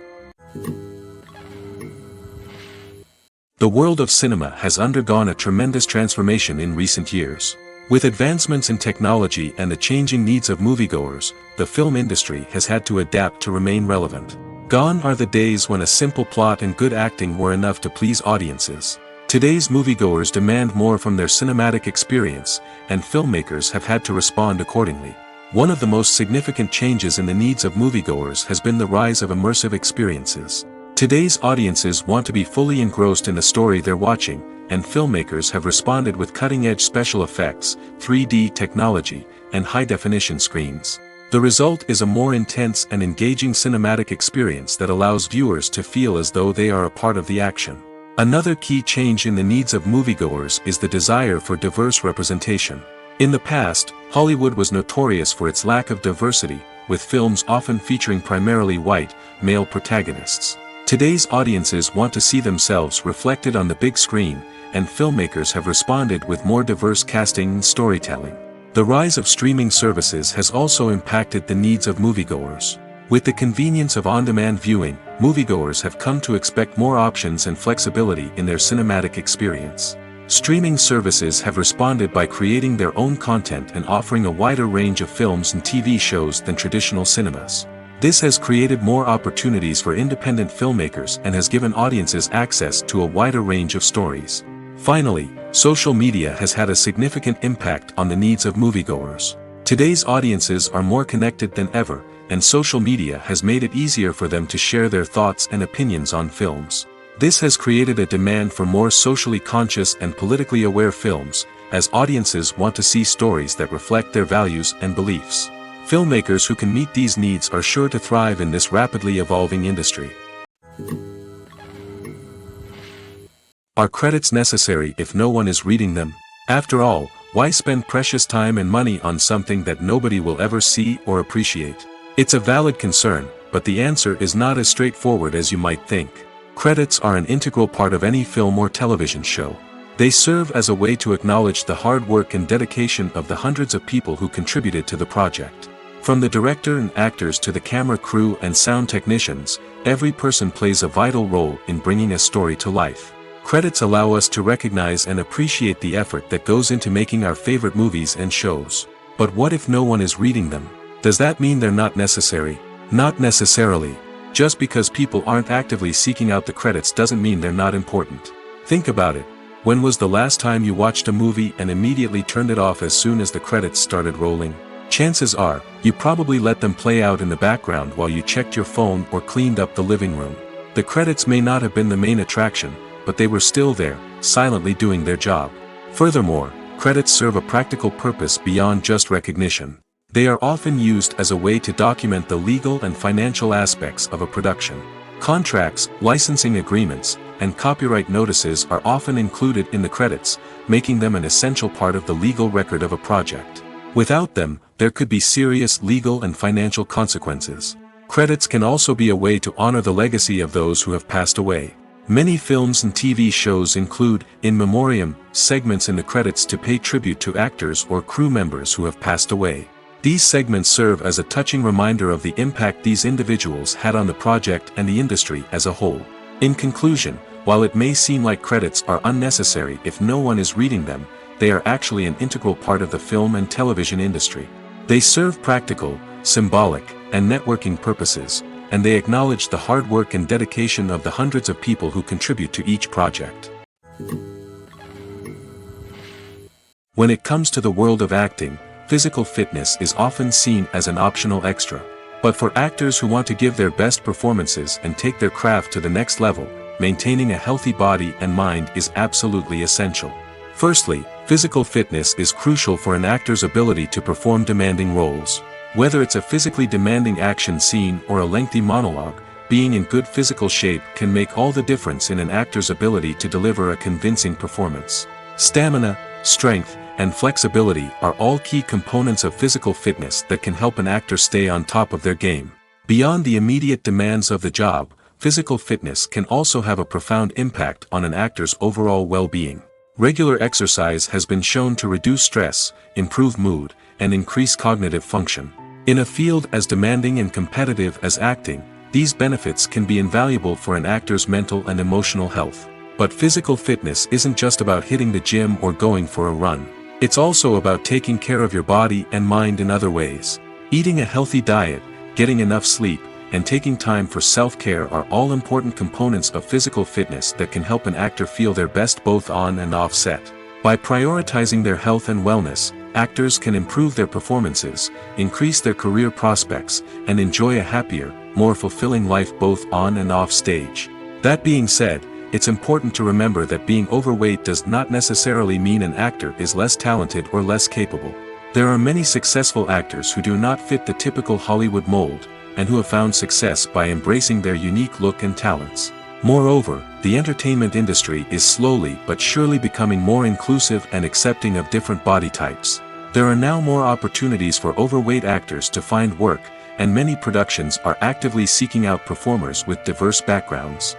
The world of cinema has undergone a tremendous transformation in recent years. With advancements in technology and the changing needs of moviegoers, the film industry has had to adapt to remain relevant. Gone are the days when a simple plot and good acting were enough to please audiences. Today's moviegoers demand more from their cinematic experience, and filmmakers have had to respond accordingly. One of the most significant changes in the needs of moviegoers has been the rise of immersive experiences. Today's audiences want to be fully engrossed in the story they're watching, and filmmakers have responded with cutting-edge special effects, 3D technology, and high-definition screens. The result is a more intense and engaging cinematic experience that allows viewers to feel as though they are a part of the action. Another key change in the needs of moviegoers is the desire for diverse representation. In the past, Hollywood was notorious for its lack of diversity, with films often featuring primarily white, male protagonists. Today's audiences want to see themselves reflected on the big screen, and filmmakers have responded with more diverse casting and storytelling. The rise of streaming services has also impacted the needs of moviegoers. With the convenience of on-demand viewing, moviegoers have come to expect more options and flexibility in their cinematic experience. Streaming services have responded by creating their own content and offering a wider range of films and TV shows than traditional cinemas. This has created more opportunities for independent filmmakers and has given audiences access to a wider range of stories. Finally, social media has had a significant impact on the needs of moviegoers. Today's audiences are more connected than ever, and social media has made it easier for them to share their thoughts and opinions on films. This has created a demand for more socially conscious and politically aware films, as audiences want to see stories that reflect their values and beliefs. Filmmakers who can meet these needs are sure to thrive in this rapidly evolving industry. Are credits necessary if no one is reading them? After all, why spend precious time and money on something that nobody will ever see or appreciate? It's a valid concern, but the answer is not as straightforward as you might think. Credits are an integral part of any film or television show. They serve as a way to acknowledge the hard work and dedication of the hundreds of people who contributed to the project. From the director and actors to the camera crew and sound technicians, every person plays a vital role in bringing a story to life. Credits allow us to recognize and appreciate the effort that goes into making our favorite movies and shows. But what if no one is reading them? Does that mean they're not necessary? Not necessarily. Just because people aren't actively seeking out the credits doesn't mean they're not important. Think about it. When was the last time you watched a movie and immediately turned it off as soon as the credits started rolling? Chances are, you probably let them play out in the background while you checked your phone or cleaned up the living room. The credits may not have been the main attraction, but they were still there, silently doing their job. Furthermore, credits serve a practical purpose beyond just recognition. They are often used as a way to document the legal and financial aspects of a production. Contracts, licensing agreements, and copyright notices are often included in the credits, making them an essential part of the legal record of a project. Without them, there could be serious legal and financial consequences. Credits can also be a way to honor the legacy of those who have passed away. Many films and TV shows include, in memoriam, segments in the credits to pay tribute to actors or crew members who have passed away. These segments serve as a touching reminder of the impact these individuals had on the project and the industry as a whole. In conclusion, while it may seem like credits are unnecessary if no one is reading them, they are actually an integral part of the film and television industry. They serve practical, symbolic, and networking purposes, and they acknowledge the hard work and dedication of the hundreds of people who contribute to each project. When it comes to the world of acting, physical fitness is often seen as an optional extra. But for actors who want to give their best performances and take their craft to the next level, maintaining a healthy body and mind is absolutely essential. Firstly, physical fitness is crucial for an actor's ability to perform demanding roles. Whether it's a physically demanding action scene or a lengthy monologue, being in good physical shape can make all the difference in an actor's ability to deliver a convincing performance. Stamina, strength, and flexibility are all key components of physical fitness that can help an actor stay on top of their game. Beyond the immediate demands of the job, physical fitness can also have a profound impact on an actor's overall well-being. Regular exercise has been shown to reduce stress, improve mood, and increase cognitive function. In a field as demanding and competitive as acting, these benefits can be invaluable for an actor's mental and emotional health. But physical fitness isn't just about hitting the gym or going for a run. It's also about taking care of your body and mind in other ways. Eating a healthy diet, getting enough sleep, and taking time for self-care are all important components of physical fitness that can help an actor feel their best both on and off set. By prioritizing their health and wellness, actors can improve their performances, increase their career prospects, and enjoy a happier, more fulfilling life both on and off stage. That being said, it's important to remember that being overweight does not necessarily mean an actor is less talented or less capable. There are many successful actors who do not fit the typical Hollywood mold, and who have found success by embracing their unique look and talents. Moreover, the entertainment industry is slowly but surely becoming more inclusive and accepting of different body types. There are now more opportunities for overweight actors to find work, and many productions are actively seeking out performers with diverse backgrounds.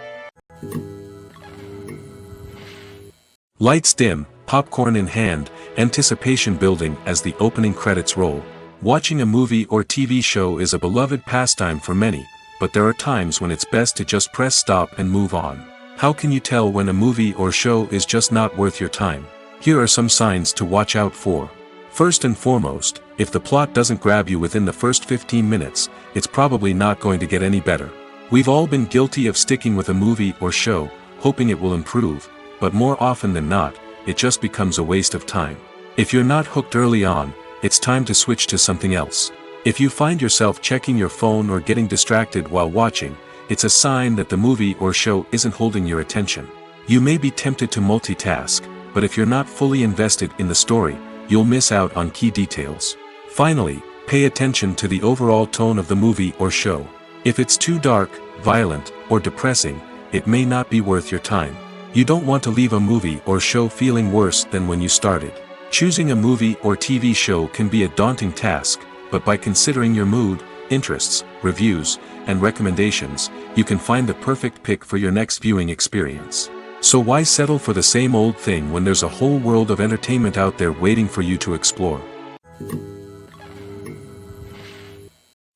Lights dim, popcorn in hand, anticipation building as the opening credits roll. Watching a movie or TV show is a beloved pastime for many, but there are times when it's best to just press stop and move on. How can you tell when a movie or show is just not worth your time? Here are some signs to watch out for. First and foremost, if the plot doesn't grab you within the first 15 minutes, it's probably not going to get any better. We've all been guilty of sticking with a movie or show, hoping it will improve, but more often than not, it just becomes a waste of time. If you're not hooked early on, it's time to switch to something else. If you find yourself checking your phone or getting distracted while watching, it's a sign that the movie or show isn't holding your attention. You may be tempted to multitask, but if you're not fully invested in the story, you'll miss out on key details. Finally, pay attention to the overall tone of the movie or show. If it's too dark, violent, or depressing, it may not be worth your time. You don't want to leave a movie or show feeling worse than when you started. Choosing a movie or TV show can be a daunting task, but by considering your mood, interests, reviews, and recommendations, you can find the perfect pick for your next viewing experience. So why settle for the same old thing when there's a whole world of entertainment out there waiting for you to explore?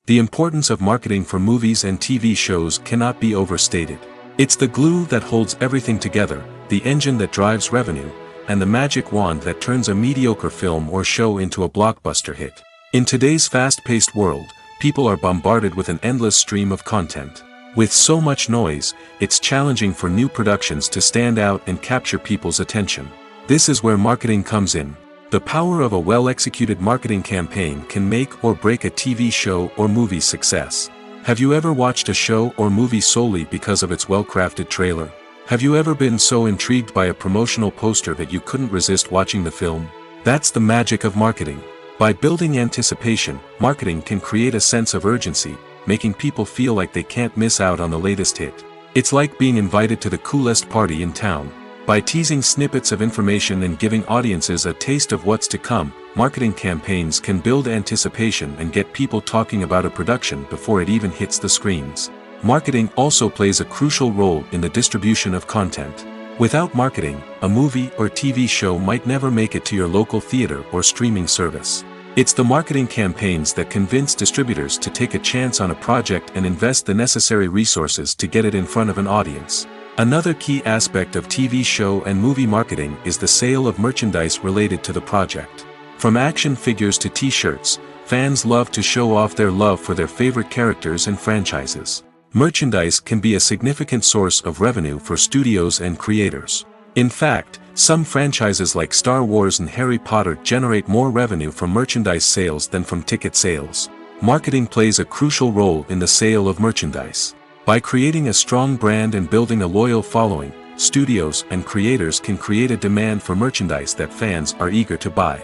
The importance of marketing for movies and TV shows cannot be overstated. It's the glue that holds everything together, the engine that drives revenue, and the magic wand that turns a mediocre film or show into a blockbuster hit. In today's fast-paced world, people are bombarded with an endless stream of content. With so much noise, it's challenging for new productions to stand out and capture people's attention. This is where marketing comes in. The power of a well-executed marketing campaign can make or break a TV show or movie's success. Have you ever watched a show or movie solely because of its well-crafted trailer? Have you ever been so intrigued by a promotional poster that you couldn't resist watching the film? That's the magic of marketing. By building anticipation, marketing can create a sense of urgency, making people feel like they can't miss out on the latest hit. It's like being invited to the coolest party in town. By teasing snippets of information and giving audiences a taste of what's to come, marketing campaigns can build anticipation and get people talking about a production before it even hits the screens. Marketing also plays a crucial role in the distribution of content. Without marketing, a movie or TV show might never make it to your local theater or streaming service. It's the marketing campaigns that convince distributors to take a chance on a project and invest the necessary resources to get it in front of an audience. Another key aspect of TV show and movie marketing is the sale of merchandise related to the project. From action figures to t-shirts, fans love to show off their love for their favorite characters and franchises. Merchandise can be a significant source of revenue for studios and creators. In fact, some franchises like Star Wars and Harry Potter generate more revenue from merchandise sales than from ticket sales. Marketing plays a crucial role in the sale of merchandise. By creating a strong brand and building a loyal following, studios and creators can create a demand for merchandise that fans are eager to buy.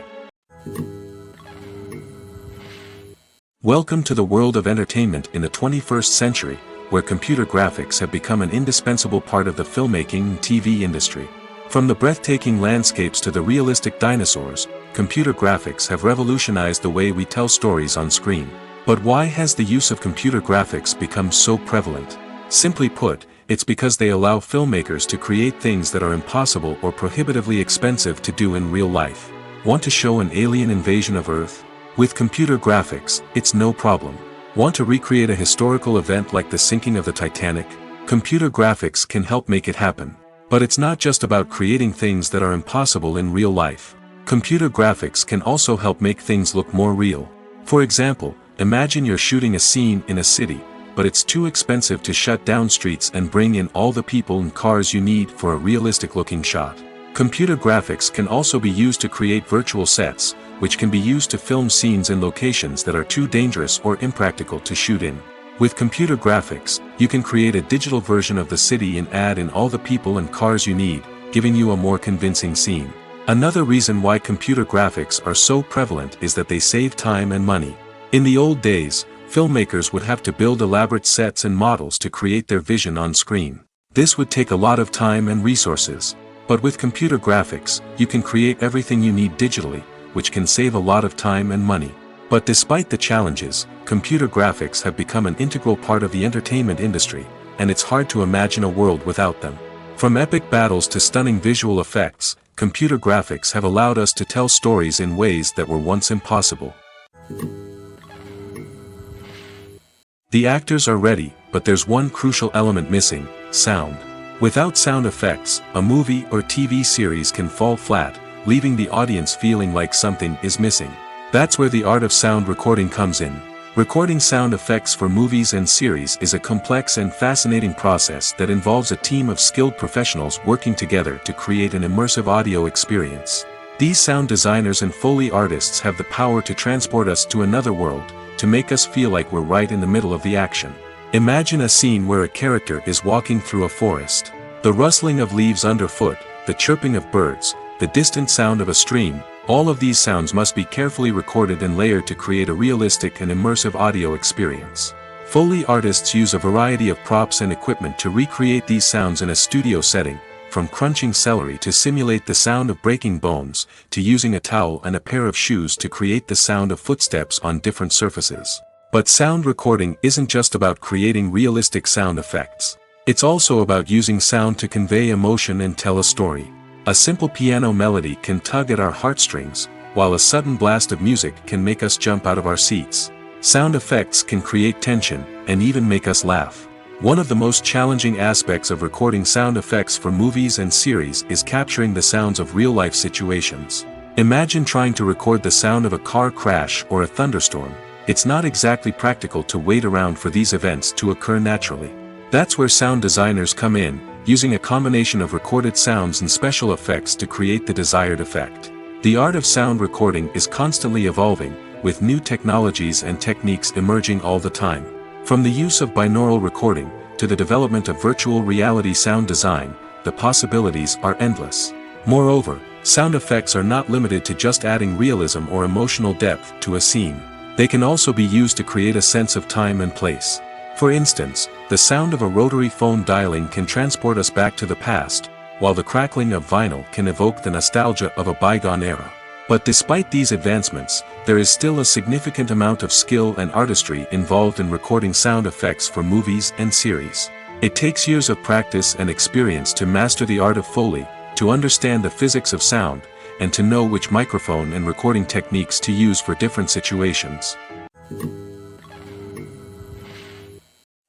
Welcome to the world of entertainment in the 21st century, where computer graphics have become an indispensable part of the filmmaking and TV industry. From the breathtaking landscapes to the realistic dinosaurs, computer graphics have revolutionized the way we tell stories on screen. But why has the use of computer graphics become so prevalent? Simply put, it's because they allow filmmakers to create things that are impossible or prohibitively expensive to do in real life. Want to show an alien invasion of Earth? With computer graphics, it's no problem. Want to recreate a historical event like the sinking of the Titanic? Computer graphics can help make it happen. But it's not just about creating things that are impossible in real life. Computer graphics can also help make things look more real. For example, imagine you're shooting a scene in a city, but it's too expensive to shut down streets and bring in all the people and cars you need for a realistic-looking shot. Computer graphics can also be used to create virtual sets, which can be used to film scenes in locations that are too dangerous or impractical to shoot in. With computer graphics, you can create a digital version of the city and add in all the people and cars you need, giving you a more convincing scene. Another reason why computer graphics are so prevalent is that they save time and money. In the old days, filmmakers would have to build elaborate sets and models to create their vision on screen. This would take a lot of time and resources. But with computer graphics, you can create everything you need digitally, which can save a lot of time and money. But despite the challenges, computer graphics have become an integral part of the entertainment industry, and it's hard to imagine a world without them. From epic battles to stunning visual effects, computer graphics have allowed us to tell stories in ways that were once impossible. The actors are ready, but there's one crucial element missing: sound. Without sound effects, a movie or TV series can fall flat, leaving the audience feeling like something is missing. That's where the art of sound recording comes in. Recording sound effects for movies and series is a complex and fascinating process that involves a team of skilled professionals working together to create an immersive audio experience. These sound designers and Foley artists have the power to transport us to another world, to make us feel like we're right in the middle of the action. Imagine a scene where a character is walking through a forest. The rustling of leaves underfoot, the chirping of birds, the distant sound of a stream, all of these sounds must be carefully recorded and layered to create a realistic and immersive audio experience. Foley artists use a variety of props and equipment to recreate these sounds in a studio setting, from crunching celery to simulate the sound of breaking bones, to using a towel and a pair of shoes to create the sound of footsteps on different surfaces. But sound recording isn't just about creating realistic sound effects. It's also about using sound to convey emotion and tell a story. A simple piano melody can tug at our heartstrings, while a sudden blast of music can make us jump out of our seats. Sound effects can create tension, and even make us laugh. One of the most challenging aspects of recording sound effects for movies and series is capturing the sounds of real-life situations. Imagine trying to record the sound of a car crash or a thunderstorm. It's not exactly practical to wait around for these events to occur naturally. That's where sound designers come in, using a combination of recorded sounds and special effects to create the desired effect. The art of sound recording is constantly evolving, with new technologies and techniques emerging all the time. From the use of binaural recording, to the development of virtual reality sound design, the possibilities are endless. Moreover, sound effects are not limited to just adding realism or emotional depth to a scene. They can also be used to create a sense of time and place. For instance, the sound of a rotary phone dialing can transport us back to the past, while the crackling of vinyl can evoke the nostalgia of a bygone era. But despite these advancements, there is still a significant amount of skill and artistry involved in recording sound effects for movies and series. It takes years of practice and experience to master the art of Foley, to understand the physics of sound, and to know which microphone and recording techniques to use for different situations.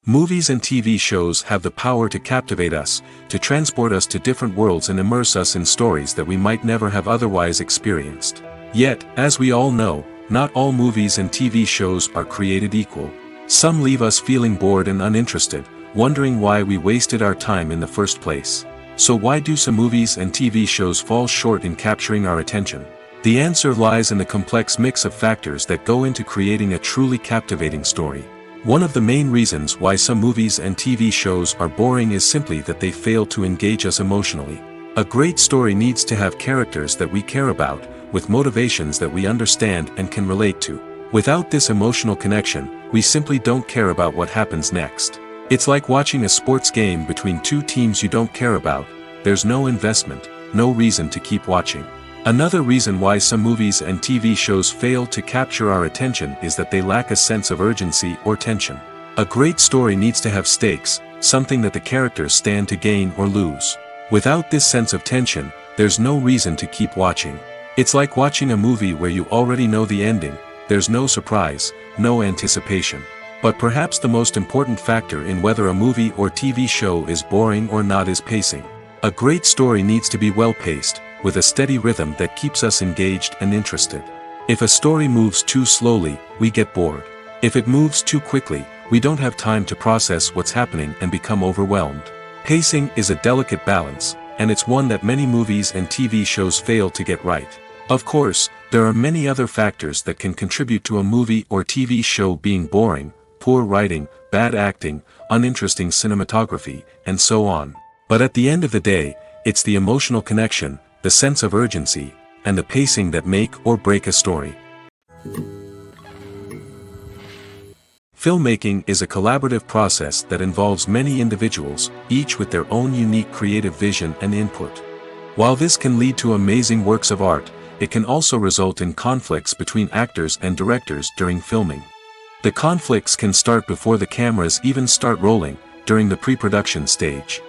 Movies and TV shows have the power to captivate us, to transport us to different worlds and immerse us in stories that we might never have otherwise experienced. Yet, as we all know, not all movies and TV shows are created equal. Some leave us feeling bored and uninterested, wondering why we wasted our time in the first place. So why do some movies and TV shows fall short in capturing our attention? The answer lies in the complex mix of factors that go into creating a truly captivating story. One of the main reasons why some movies and TV shows are boring is simply that they fail to engage us emotionally. A great story needs to have characters that we care about, with motivations that we understand and can relate to. Without this emotional connection, we simply don't care about what happens next. It's like watching a sports game between two teams you don't care about. There's no investment, no reason to keep watching. Another reason why some movies and TV shows fail to capture our attention is that they lack a sense of urgency or tension. A great story needs to have stakes, something that the characters stand to gain or lose. Without this sense of tension, there's no reason to keep watching. It's like watching a movie where you already know the ending. There's no surprise, no anticipation. But perhaps the most important factor in whether a movie or TV show is boring or not is pacing. A great story needs to be well-paced, with a steady rhythm that keeps us engaged and interested. If a story moves too slowly, we get bored. If it moves too quickly, we don't have time to process what's happening and become overwhelmed. Pacing is a delicate balance, and it's one that many movies and TV shows fail to get right. Of course, there are many other factors that can contribute to a movie or TV show being boring: poor writing, bad acting, uninteresting cinematography, and so on. But at the end of the day, it's the emotional connection, the sense of urgency, and the pacing that make or break a story. Filmmaking is a collaborative process that involves many individuals, each with their own unique creative vision and input. While this can lead to amazing works of art, it can also result in conflicts between actors and directors during filming. The conflicts can start before the cameras even start rolling, during the pre-production stage.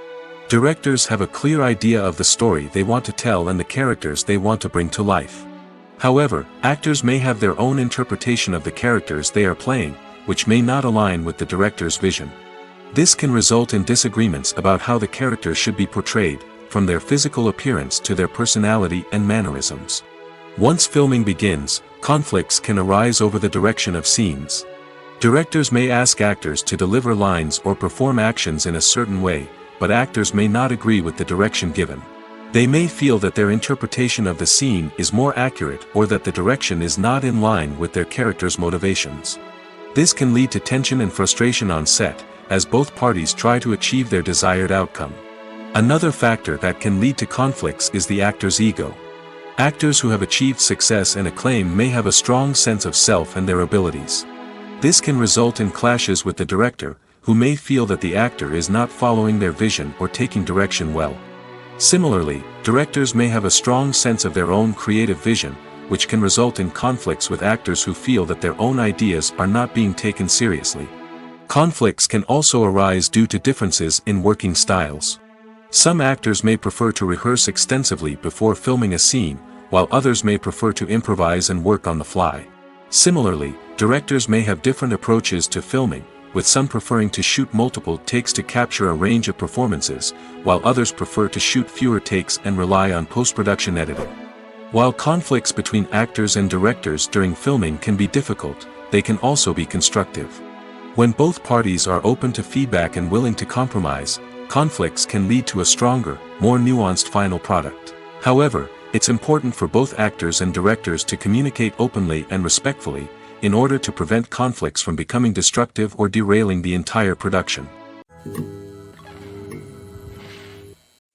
Directors have a clear idea of the story they want to tell and the characters they want to bring to life. However, actors may have their own interpretation of the characters they are playing, which may not align with the director's vision. This can result in disagreements about how the characters should be portrayed, from their physical appearance to their personality and mannerisms. Once filming begins, conflicts can arise over the direction of scenes. Directors may ask actors to deliver lines or perform actions in a certain way, but actors may not agree with the direction given. They may feel that their interpretation of the scene is more accurate or that the direction is not in line with their character's motivations. This can lead to tension and frustration on set, as both parties try to achieve their desired outcome. Another factor that can lead to conflicts is the actor's ego. Actors who have achieved success and acclaim may have a strong sense of self and their abilities. This can result in clashes with the director, who may feel that the actor is not following their vision or taking direction well. Similarly, directors may have a strong sense of their own creative vision, which can result in conflicts with actors who feel that their own ideas are not being taken seriously. Conflicts can also arise due to differences in working styles. Some actors may prefer to rehearse extensively before filming a scene, while others may prefer to improvise and work on the fly. Similarly, directors may have different approaches to filming, with some preferring to shoot multiple takes to capture a range of performances, while others prefer to shoot fewer takes and rely on post-production editing. While conflicts between actors and directors during filming can be difficult, they can also be constructive. When both parties are open to feedback and willing to compromise, conflicts can lead to a stronger, more nuanced final product. However, it's important for both actors and directors to communicate openly and respectfully, in order to prevent conflicts from becoming destructive or derailing the entire production.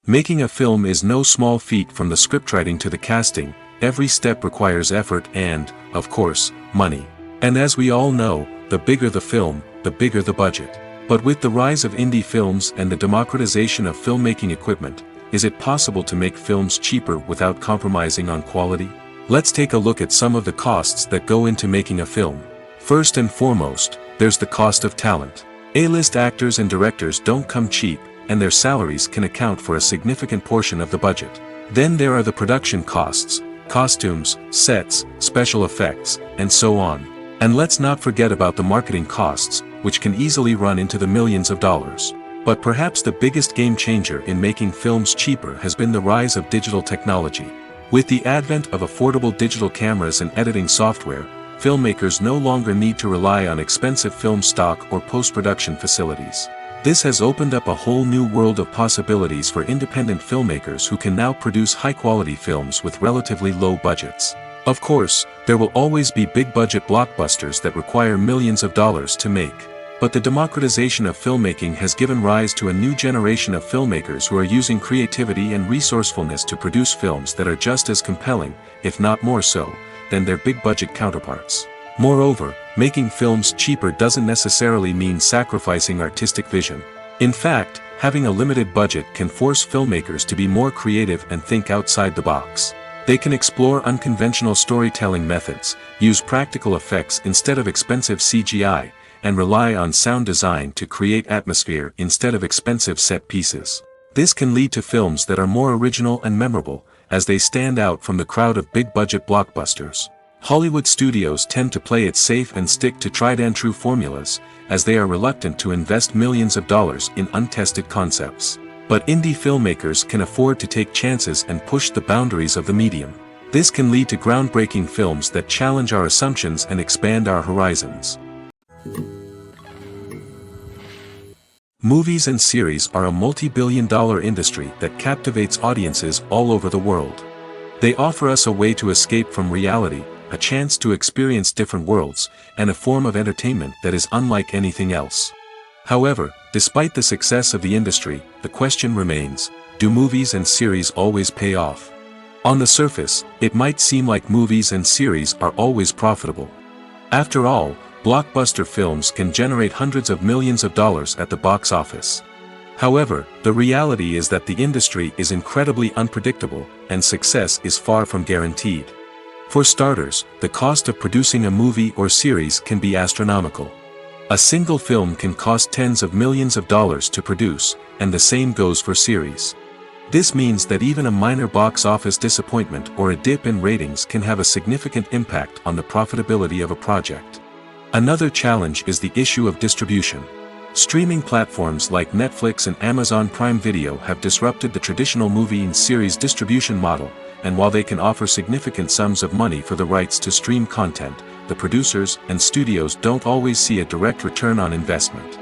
Making a film is no small feat. From the scriptwriting to the casting, every step requires effort and, of course, money. And as we all know, the bigger the film, the bigger the budget. But with the rise of indie films and the democratization of filmmaking equipment, is it possible to make films cheaper without compromising on quality? Let's take a look at some of the costs that go into making a film. First and foremost, there's the cost of talent. A-list actors and directors don't come cheap, and their salaries can account for a significant portion of the budget. Then there are the production costs, costumes, sets, special effects, and so on. And let's not forget about the marketing costs, which can easily run into the millions of dollars. But perhaps the biggest game changer in making films cheaper has been the rise of digital technology. With the advent of affordable digital cameras and editing software, filmmakers no longer need to rely on expensive film stock or post-production facilities. This has opened up a whole new world of possibilities for independent filmmakers who can now produce high-quality films with relatively low budgets. Of course, there will always be big-budget blockbusters that require millions of dollars to make. But the democratization of filmmaking has given rise to a new generation of filmmakers who are using creativity and resourcefulness to produce films that are just as compelling, if not more so, than their big-budget counterparts. Moreover, making films cheaper doesn't necessarily mean sacrificing artistic vision. In fact, having a limited budget can force filmmakers to be more creative and think outside the box. They can explore unconventional storytelling methods, use practical effects instead of expensive CGI, and rely on sound design to create atmosphere instead of expensive set pieces. This can lead to films that are more original and memorable, as they stand out from the crowd of big-budget blockbusters. Hollywood studios tend to play it safe and stick to tried-and-true formulas, as they are reluctant to invest millions of dollars in untested concepts. But indie filmmakers can afford to take chances and push the boundaries of the medium. This can lead to groundbreaking films that challenge our assumptions and expand our horizons. Movies and series are a multi-billion-dollar industry that captivates audiences all over the world. They offer us a way to escape from reality, a chance to experience different worlds, and a form of entertainment that is unlike anything else. However, despite the success of the industry, the question remains, do movies and series always pay off? On the surface, it might seem like movies and series are always profitable. After all, blockbuster films can generate hundreds of millions of dollars at the box office. However, the reality is that the industry is incredibly unpredictable, and success is far from guaranteed. For starters, the cost of producing a movie or series can be astronomical. A single film can cost tens of millions of dollars to produce, and the same goes for series. This means that even a minor box office disappointment or a dip in ratings can have a significant impact on the profitability of a project. Another challenge is the issue of distribution. Streaming platforms like Netflix and Amazon Prime Video have disrupted the traditional movie and series distribution model, and while they can offer significant sums of money for the rights to stream content, the producers and studios don't always see a direct return on investment.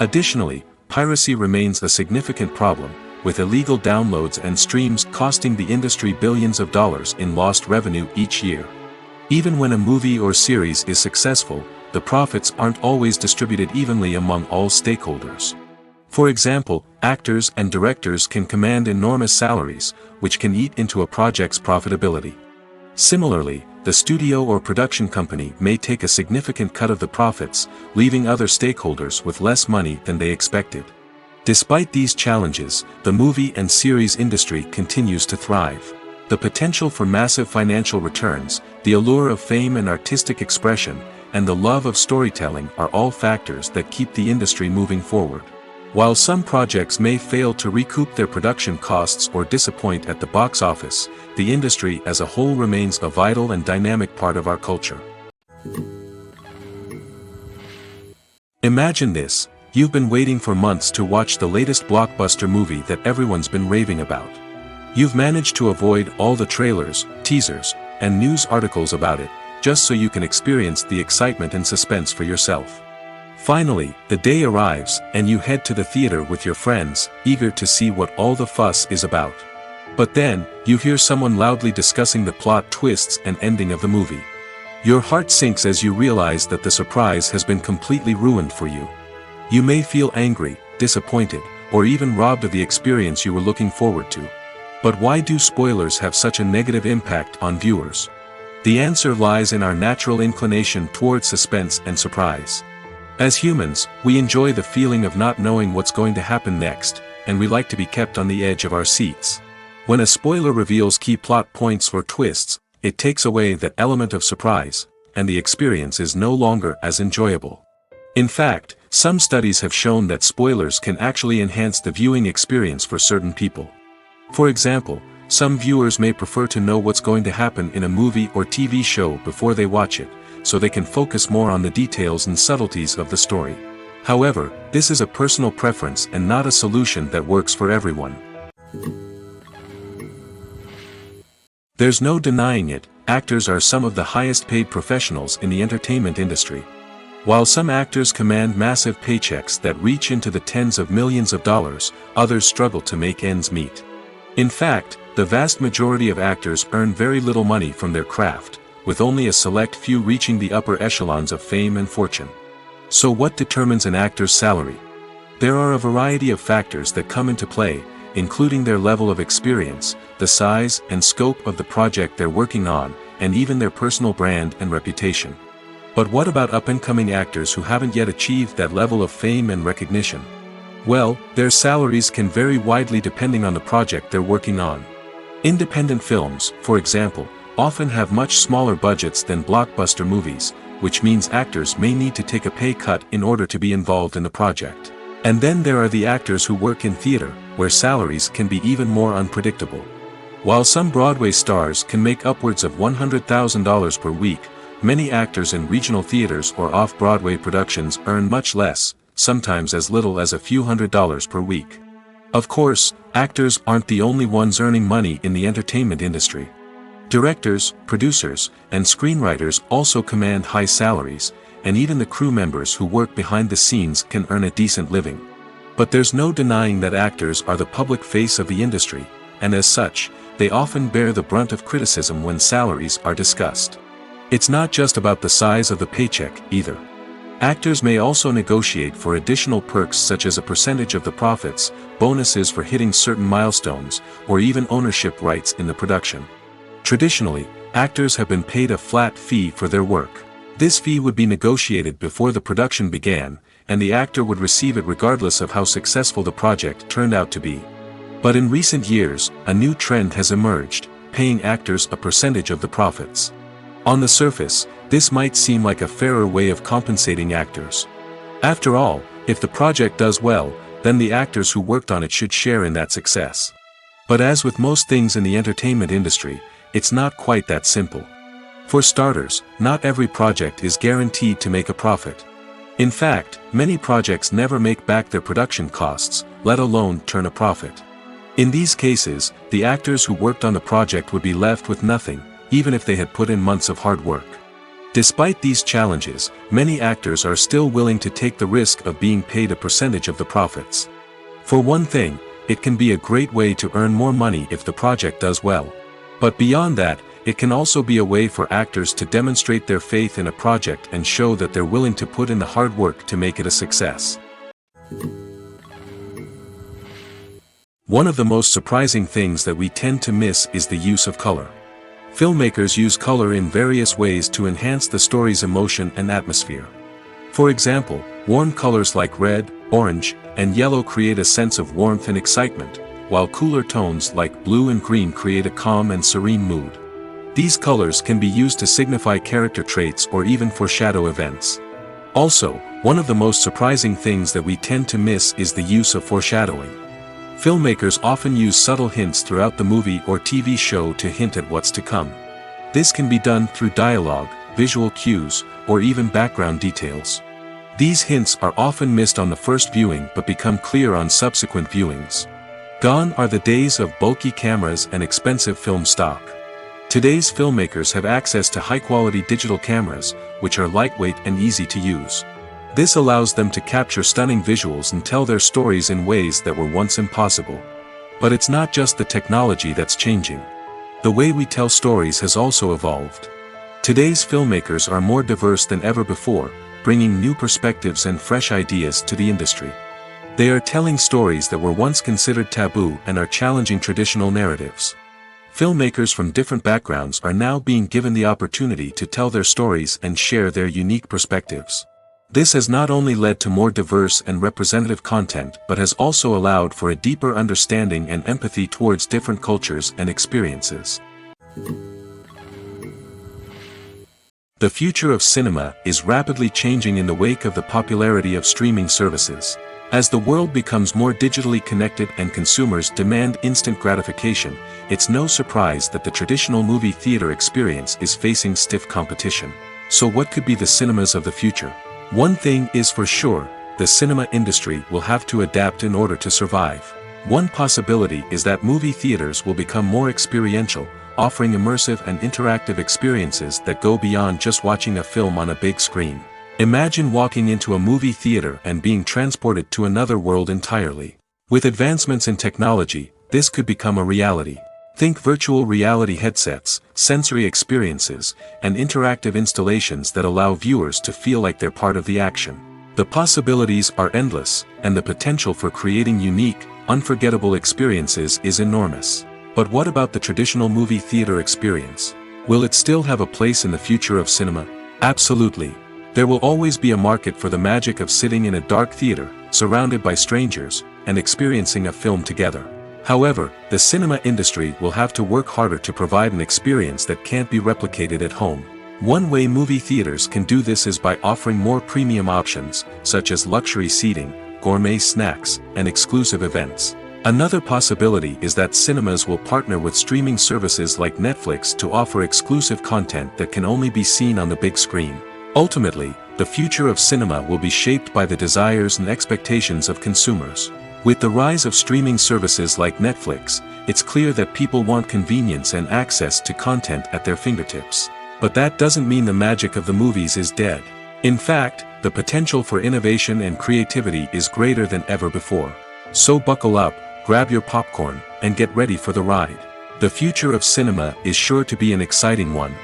Additionally, piracy remains a significant problem, with illegal downloads and streams costing the industry billions of dollars in lost revenue each year. Even when a movie or series is successful, the profits aren't always distributed evenly among all stakeholders. For example, actors and directors can command enormous salaries, which can eat into a project's profitability. Similarly, the studio or production company may take a significant cut of the profits, leaving other stakeholders with less money than they expected. Despite these challenges, the movie and series industry continues to thrive. The potential for massive financial returns, the allure of fame and artistic expression, and the love of storytelling are all factors that keep the industry moving forward. While some projects may fail to recoup their production costs or disappoint at the box office, the industry as a whole remains a vital and dynamic part of our culture. Imagine this: you've been waiting for months to watch the latest blockbuster movie that everyone's been raving about. You've managed to avoid all the trailers, teasers, and news articles about it, just so you can experience the excitement and suspense for yourself. Finally, the day arrives, and you head to the theater with your friends, eager to see what all the fuss is about. But then, you hear someone loudly discussing the plot twists and ending of the movie. Your heart sinks as you realize that the surprise has been completely ruined for you. You may feel angry, disappointed, or even robbed of the experience you were looking forward to. But why do spoilers have such a negative impact on viewers? The answer lies in our natural inclination toward suspense and surprise. As humans, we enjoy the feeling of not knowing what's going to happen next, and we like to be kept on the edge of our seats. When a spoiler reveals key plot points or twists, it takes away that element of surprise, and the experience is no longer as enjoyable. In fact, some studies have shown that spoilers can actually enhance the viewing experience for certain people. For example, some viewers may prefer to know what's going to happen in a movie or TV show before they watch it, so they can focus more on the details and subtleties of the story. However, this is a personal preference and not a solution that works for everyone. There's no denying it, actors are some of the highest paid professionals in the entertainment industry. While some actors command massive paychecks that reach into the tens of millions of dollars, others struggle to make ends meet. In fact, the vast majority of actors earn very little money from their craft, with only a select few reaching the upper echelons of fame and fortune. So what determines an actor's salary? There are a variety of factors that come into play, including their level of experience, the size and scope of the project they're working on, and even their personal brand and reputation. But what about up-and-coming actors who haven't yet achieved that level of fame and recognition? Well, their salaries can vary widely depending on the project they're working on. Independent films, for example, often have much smaller budgets than blockbuster movies, which means actors may need to take a pay cut in order to be involved in the project. And then there are the actors who work in theater, where salaries can be even more unpredictable. While some Broadway stars can make upwards of $100,000 per week, many actors in regional theaters or off-Broadway productions earn much less, sometimes as little as a few $100s per week. Of course, actors aren't the only ones earning money in the entertainment industry. Directors, producers, and screenwriters also command high salaries, and even the crew members who work behind the scenes can earn a decent living. But there's no denying that actors are the public face of the industry, and as such, they often bear the brunt of criticism when salaries are discussed. It's not just about the size of the paycheck, either. Actors may also negotiate for additional perks such as a percentage of the profits, bonuses for hitting certain milestones, or even ownership rights in the production. Traditionally, actors have been paid a flat fee for their work. This fee would be negotiated before the production began, and the actor would receive it regardless of how successful the project turned out to be. But in recent years, a new trend has emerged, paying actors a percentage of the profits. On the surface, this might seem like a fairer way of compensating actors. After all, if the project does well, then the actors who worked on it should share in that success. But as with most things in the entertainment industry, it's not quite that simple. For starters, not every project is guaranteed to make a profit. In fact, many projects never make back their production costs, let alone turn a profit. In these cases, the actors who worked on the project would be left with nothing, even if they had put in months of hard work. Despite these challenges, many actors are still willing to take the risk of being paid a percentage of the profits. For one thing, it can be a great way to earn more money if the project does well. But beyond that, it can also be a way for actors to demonstrate their faith in a project and show that they're willing to put in the hard work to make it a success. One of the most surprising things that we tend to miss is the use of color. Filmmakers use color in various ways to enhance the story's emotion and atmosphere. For example, warm colors like red, orange, and yellow create a sense of warmth and excitement, while cooler tones like blue and green create a calm and serene mood. These colors can be used to signify character traits or even foreshadow events. Also, one of the most surprising things that we tend to miss is the use of foreshadowing. Filmmakers often use subtle hints throughout the movie or TV show to hint at what's to come. This can be done through dialogue, visual cues, or even background details. These hints are often missed on the first viewing but become clear on subsequent viewings. Gone are the days of bulky cameras and expensive film stock. Today's filmmakers have access to high-quality digital cameras, which are lightweight and easy to use. This allows them to capture stunning visuals and tell their stories in ways that were once impossible. But it's not just the technology that's changing. The way we tell stories has also evolved. Today's filmmakers are more diverse than ever before, bringing new perspectives and fresh ideas to the industry. They are telling stories that were once considered taboo and are challenging traditional narratives. Filmmakers from different backgrounds are now being given the opportunity to tell their stories and share their unique perspectives. This has not only led to more diverse and representative content but has also allowed for a deeper understanding and empathy towards different cultures and experiences. The future of cinema is rapidly changing in the wake of the popularity of streaming services. As the world becomes more digitally connected and consumers demand instant gratification, it's no surprise that the traditional movie theater experience is facing stiff competition. So what could be the cinemas of the future? One thing is for sure, the cinema industry will have to adapt in order to survive. One possibility is that movie theaters will become more experiential, offering immersive and interactive experiences that go beyond just watching a film on a big screen. Imagine walking into a movie theater and being transported to another world entirely. With advancements in technology, this could become a reality. Think virtual reality headsets, sensory experiences, and interactive installations that allow viewers to feel like they're part of the action. The possibilities are endless, and the potential for creating unique, unforgettable experiences is enormous. But what about the traditional movie theater experience? Will it still have a place in the future of cinema? Absolutely. There will always be a market for the magic of sitting in a dark theater, surrounded by strangers, and experiencing a film together. However, the cinema industry will have to work harder to provide an experience that can't be replicated at home. One way movie theaters can do this is by offering more premium options, such as luxury seating, gourmet snacks, and exclusive events. Another possibility is that cinemas will partner with streaming services like Netflix to offer exclusive content that can only be seen on the big screen. Ultimately, the future of cinema will be shaped by the desires and expectations of consumers. With the rise of streaming services like Netflix, it's clear that people want convenience and access to content at their fingertips. But that doesn't mean the magic of the movies is dead. In fact, the potential for innovation and creativity is greater than ever before. So buckle up, grab your popcorn, and get ready for the ride. The future of cinema is sure to be an exciting one.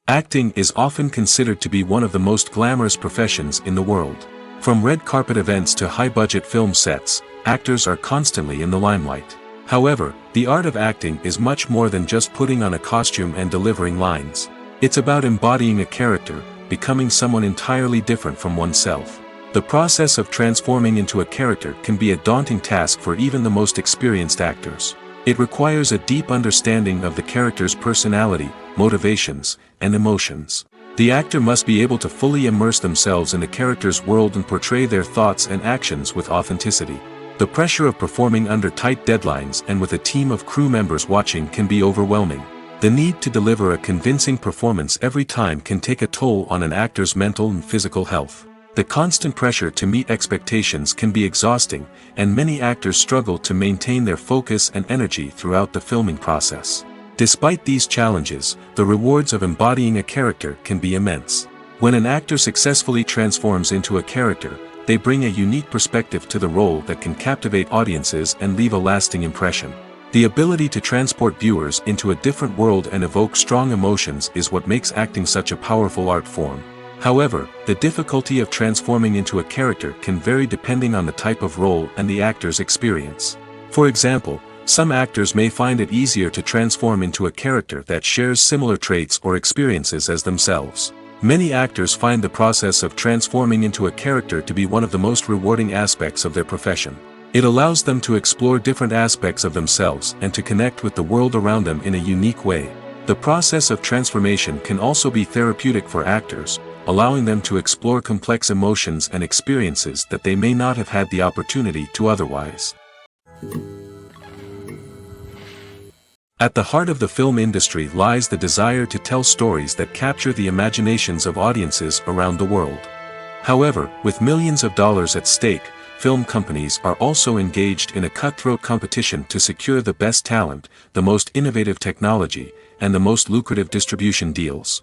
Acting is often considered to be one of the most glamorous professions in the world. From red carpet events to high-budget film sets, actors are constantly in the limelight. However, the art of acting is much more than just putting on a costume and delivering lines. It's about embodying a character, becoming someone entirely different from oneself. The process of transforming into a character can be a daunting task for even the most experienced actors. It requires a deep understanding of the character's personality, motivations, and emotions. The actor must be able to fully immerse themselves in the character's world and portray their thoughts and actions with authenticity. The pressure of performing under tight deadlines and with a team of crew members watching can be overwhelming. The need to deliver a convincing performance every time can take a toll on an actor's mental and physical health. The constant pressure to meet expectations can be exhausting, and many actors struggle to maintain their focus and energy throughout the filming process. Despite these challenges, the rewards of embodying a character can be immense. When an actor successfully transforms into a character, they bring a unique perspective to the role that can captivate audiences and leave a lasting impression. The ability to transport viewers into a different world and evoke strong emotions is what makes acting such a powerful art form. However, the difficulty of transforming into a character can vary depending on the type of role and the actor's experience. For example, some actors may find it easier to transform into a character that shares similar traits or experiences as themselves. Many actors find the process of transforming into a character to be one of the most rewarding aspects of their profession. It allows them to explore different aspects of themselves and to connect with the world around them in a unique way. The process of transformation can also be therapeutic for actors, allowing them to explore complex emotions and experiences that they may not have had the opportunity to otherwise. At the heart of the film industry lies the desire to tell stories that capture the imaginations of audiences around the world. However, with millions of dollars at stake, film companies are also engaged in a cutthroat competition to secure the best talent, the most innovative technology, and the most lucrative distribution deals.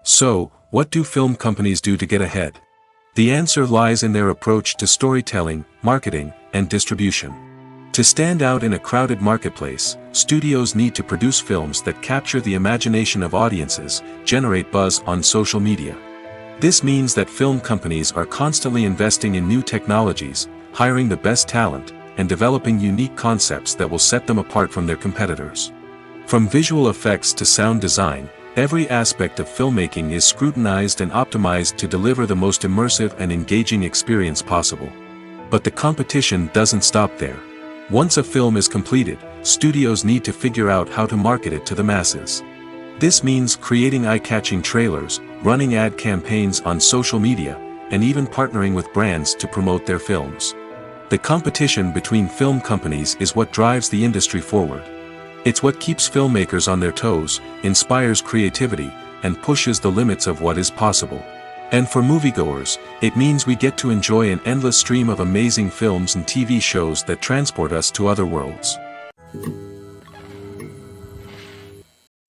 So, what do film companies do to get ahead? The answer lies in their approach to storytelling, marketing, and distribution. To stand out in a crowded marketplace, studios need to produce films that capture the imagination of audiences, generate buzz on social media. This means that film companies are constantly investing in new technologies, hiring the best talent, and developing unique concepts that will set them apart from their competitors. From visual effects to sound design, every aspect of filmmaking is scrutinized and optimized to deliver the most immersive and engaging experience possible. But the competition doesn't stop there. Once a film is completed, studios need to figure out how to market it to the masses. This means creating eye-catching trailers, running ad campaigns on social media, and even partnering with brands to promote their films. The competition between film companies is what drives the industry forward. It's what keeps filmmakers on their toes, inspires creativity, and pushes the limits of what is possible. And for moviegoers, it means we get to enjoy an endless stream of amazing films and TV shows that transport us to other worlds.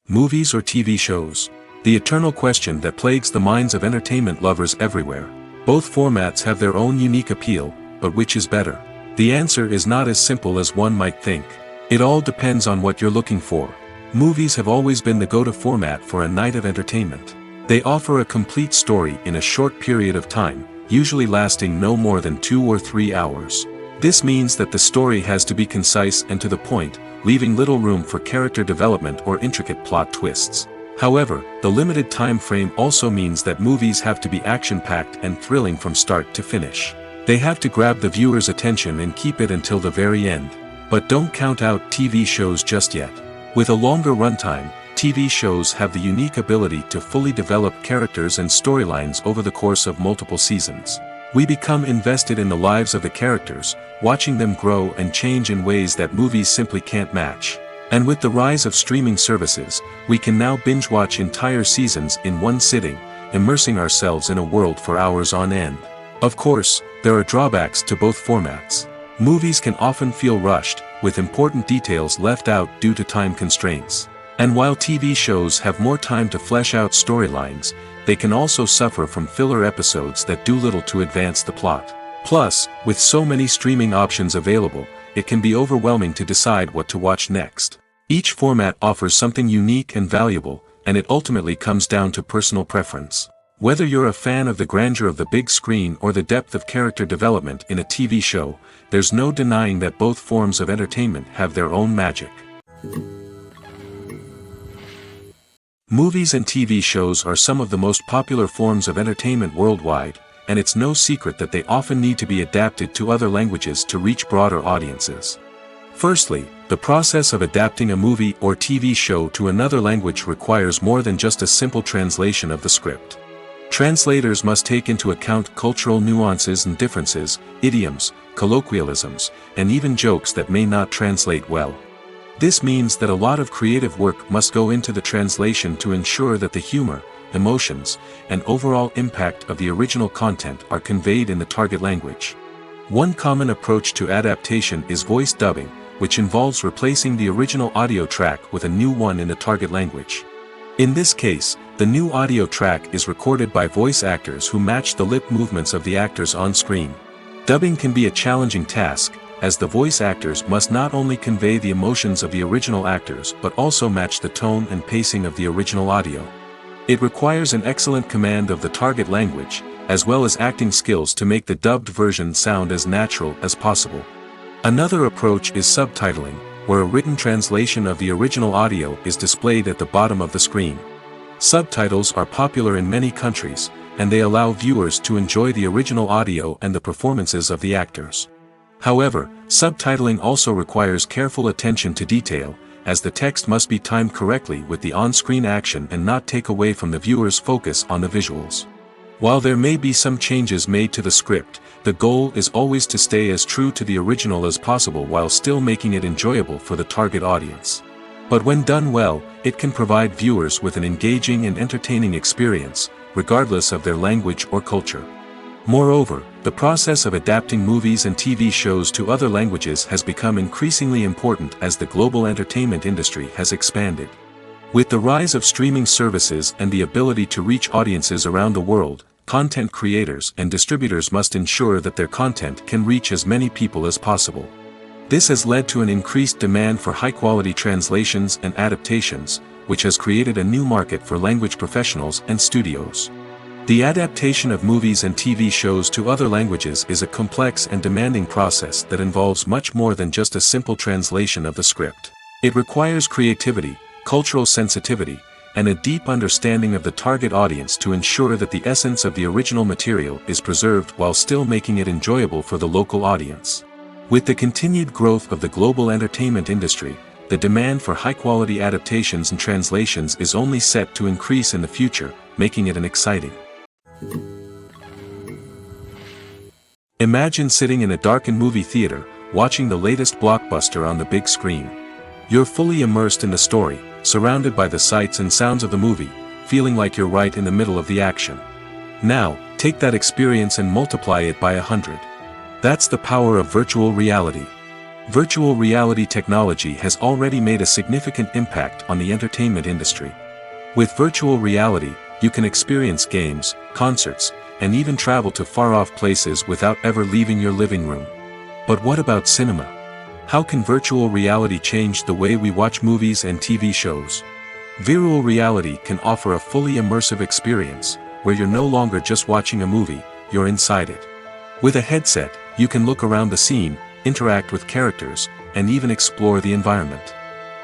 Movies or TV shows? The eternal question that plagues the minds of entertainment lovers everywhere. Both formats have their own unique appeal, but which is better? The answer is not as simple as one might think. It all depends on what you're looking for. Movies have always been the go-to format for a night of entertainment. They offer a complete story in a short period of time, usually lasting no more than 2 or 3 hours. This means that the story has to be concise and to the point, leaving little room for character development or intricate plot twists. However, the limited time frame also means that movies have to be action-packed and thrilling from start to finish. They have to grab the viewer's attention and keep it until the very end. But don't count out TV shows just yet. With a longer runtime, TV shows have the unique ability to fully develop characters and storylines over the course of multiple seasons. We become invested in the lives of the characters, watching them grow and change in ways that movies simply can't match. And with the rise of streaming services, we can now binge-watch entire seasons in one sitting, immersing ourselves in a world for hours on end. Of course, there are drawbacks to both formats. Movies can often feel rushed, with important details left out due to time constraints. And while TV shows have more time to flesh out storylines, they can also suffer from filler episodes that do little to advance the plot. Plus, with so many streaming options available, it can be overwhelming to decide what to watch next. Each format offers something unique and valuable, and it ultimately comes down to personal preference. Whether you're a fan of the grandeur of the big screen or the depth of character development in a TV show, there's no denying that both forms of entertainment have their own magic. Movies and TV shows are some of the most popular forms of entertainment worldwide, and it's no secret that they often need to be adapted to other languages to reach broader audiences. Firstly, the process of adapting a movie or TV show to another language requires more than just a simple translation of the script. Translators must take into account cultural nuances and differences, idioms, colloquialisms, and even jokes that may not translate well. This means that a lot of creative work must go into the translation to ensure that the humor, emotions, and overall impact of the original content are conveyed in the target language. One common approach to adaptation is voice dubbing, which involves replacing the original audio track with a new one in the target language. In this case, the new audio track is recorded by voice actors who match the lip movements of the actors on screen. Dubbing can be a challenging task, as the voice actors must not only convey the emotions of the original actors but also match the tone and pacing of the original audio. It requires an excellent command of the target language, as well as acting skills to make the dubbed version sound as natural as possible. Another approach is subtitling, where a written translation of the original audio is displayed at the bottom of the screen. Subtitles are popular in many countries, and they allow viewers to enjoy the original audio and the performances of the actors. However, subtitling also requires careful attention to detail, as the text must be timed correctly with the on-screen action and not take away from the viewer's focus on the visuals. While there may be some changes made to the script, the goal is always to stay as true to the original as possible while still making it enjoyable for the target audience. But when done well, it can provide viewers with an engaging and entertaining experience, regardless of their language or culture. Moreover, the process of adapting movies and TV shows to other languages has become increasingly important as the global entertainment industry has expanded. With the rise of streaming services and the ability to reach audiences around the world, content creators and distributors must ensure that their content can reach as many people as possible. This has led to an increased demand for high-quality translations and adaptations, which has created a new market for language professionals and studios. The adaptation of movies and TV shows to other languages is a complex and demanding process that involves much more than just a simple translation of the script. It requires creativity, cultural sensitivity, and a deep understanding of the target audience to ensure that the essence of the original material is preserved while still making it enjoyable for the local audience. With the continued growth of the global entertainment industry, the demand for high-quality adaptations and translations is only set to increase in the future, making it an exciting. Imagine sitting in a darkened movie theater, watching the latest blockbuster on the big screen. You're fully immersed in the story, surrounded by the sights and sounds of the movie, feeling like you're right in the middle of the action. Now, take that experience and multiply it by 100. That's the power of virtual reality. Virtual reality technology has already made a significant impact on the entertainment industry. With virtual reality, you can experience games, concerts, and even travel to far-off places without ever leaving your living room. But what about cinema? How can virtual reality change the way we watch movies and TV shows? Virtual reality can offer a fully immersive experience, where you're no longer just watching a movie, you're inside it. With a headset, you can look around the scene, interact with characters, and even explore the environment.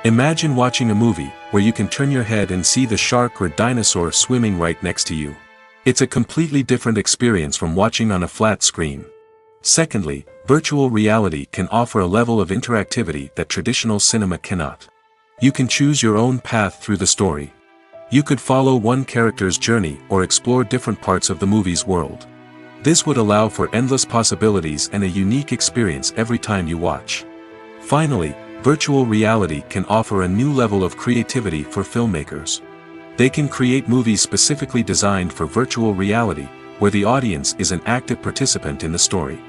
Imagine watching a movie where you can turn your head and see the shark or dinosaur swimming right next to you. It's a completely different experience from watching on a flat screen. Secondly, virtual reality can offer a level of interactivity that traditional cinema cannot. You can choose your own path through the story. You could follow one character's journey or explore different parts of the movie's world. This would allow for endless possibilities and a unique experience every time you watch. Finally, virtual reality can offer a new level of creativity for filmmakers. They can create movies specifically designed for virtual reality, where the audience is an active participant in the story.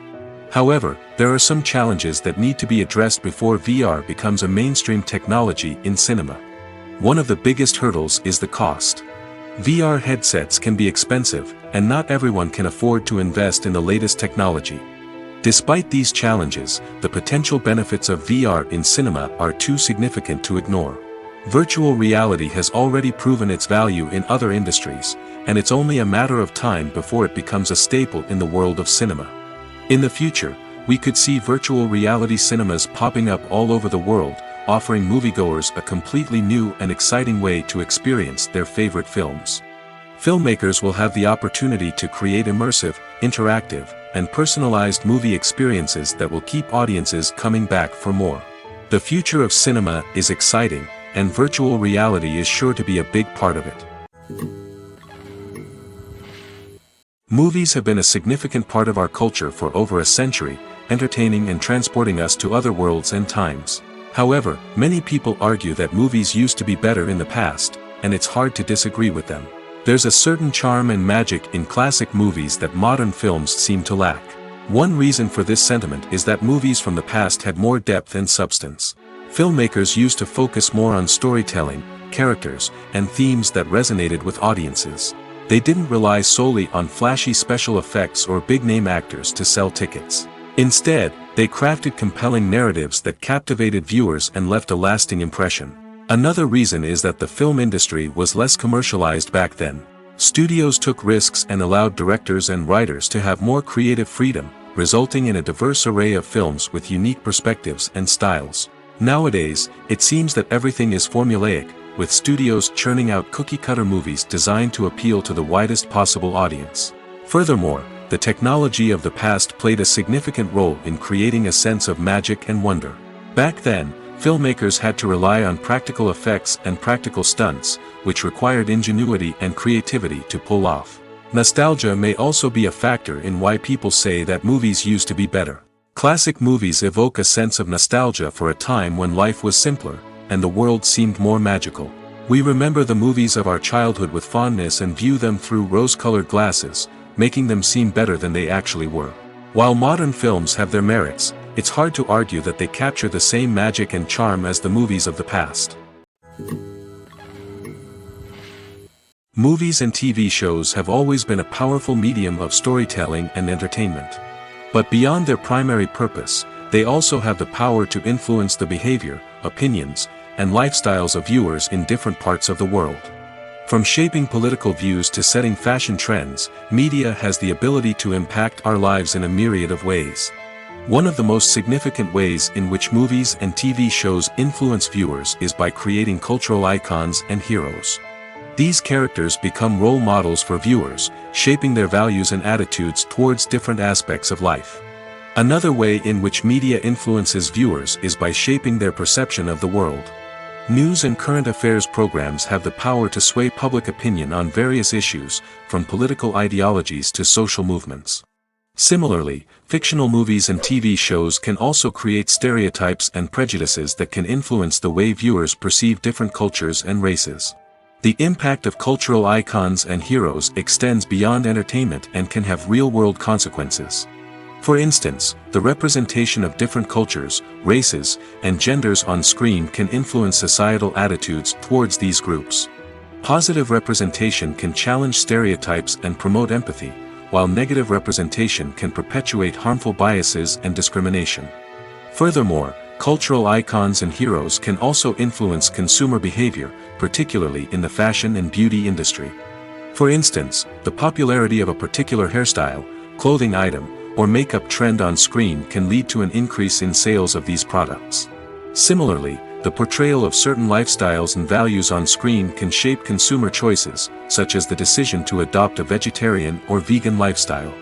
However, there are some challenges that need to be addressed before VR becomes a mainstream technology in cinema. One of the biggest hurdles is the cost. VR headsets can be expensive, and not everyone can afford to invest in the latest technology. Despite these challenges, the potential benefits of VR in cinema are too significant to ignore. Virtual reality has already proven its value in other industries, and it's only a matter of time before it becomes a staple in the world of cinema. In the future, we could see virtual reality cinemas popping up all over the world, offering moviegoers a completely new and exciting way to experience their favorite films. Filmmakers will have the opportunity to create immersive, interactive, and personalized movie experiences that will keep audiences coming back for more. The future of cinema is exciting, and virtual reality is sure to be a big part of it. Movies have been a significant part of our culture for over a century, entertaining and transporting us to other worlds and times. However, many people argue that movies used to be better in the past, and it's hard to disagree with them. There's a certain charm and magic in classic movies that modern films seem to lack. One reason for this sentiment is that movies from the past had more depth and substance. Filmmakers used to focus more on storytelling, characters, and themes that resonated with audiences. They didn't rely solely on flashy special effects or big-name actors to sell tickets. Instead, they crafted compelling narratives that captivated viewers and left a lasting impression. Another reason is that the film industry was less commercialized back then. Studios took risks and allowed directors and writers to have more creative freedom, resulting in a diverse array of films with unique perspectives and styles. Nowadays, it seems that everything is formulaic, with studios churning out cookie-cutter movies designed to appeal to the widest possible audience. Furthermore, the technology of the past played a significant role in creating a sense of magic and wonder. Back then, filmmakers had to rely on practical effects and practical stunts, which required ingenuity and creativity to pull off. Nostalgia may also be a factor in why people say that movies used to be better. Classic movies evoke a sense of nostalgia for a time when life was simpler, and the world seemed more magical. We remember the movies of our childhood with fondness and view them through rose-colored glasses, making them seem better than they actually were. While modern films have their merits, it's hard to argue that they capture the same magic and charm as the movies of the past. Movies and TV shows have always been a powerful medium of storytelling and entertainment. But beyond their primary purpose, they also have the power to influence the behavior, opinions, and lifestyles of viewers in different parts of the world. From shaping political views to setting fashion trends, media has the ability to impact our lives in a myriad of ways. One of the most significant ways in which movies and TV shows influence viewers is by creating cultural icons and heroes. These characters become role models for viewers, shaping their values and attitudes towards different aspects of life. Another way in which media influences viewers is by shaping their perception of the world. News and current affairs programs have the power to sway public opinion on various issues, from political ideologies to social movements. Similarly, fictional movies and TV shows can also create stereotypes and prejudices that can influence the way viewers perceive different cultures and races. The impact of cultural icons and heroes extends beyond entertainment and can have real-world consequences. For instance, the representation of different cultures, races, and genders on screen can influence societal attitudes towards these groups. Positive representation can challenge stereotypes and promote empathy, while negative representation can perpetuate harmful biases and discrimination. Furthermore, cultural icons and heroes can also influence consumer behavior, particularly in the fashion and beauty industry. For instance, the popularity of a particular hairstyle, clothing item, or makeup trend on screen can lead to an increase in sales of these products. Similarly, the portrayal of certain lifestyles and values on screen can shape consumer choices, such as the decision to adopt a vegetarian or vegan lifestyle.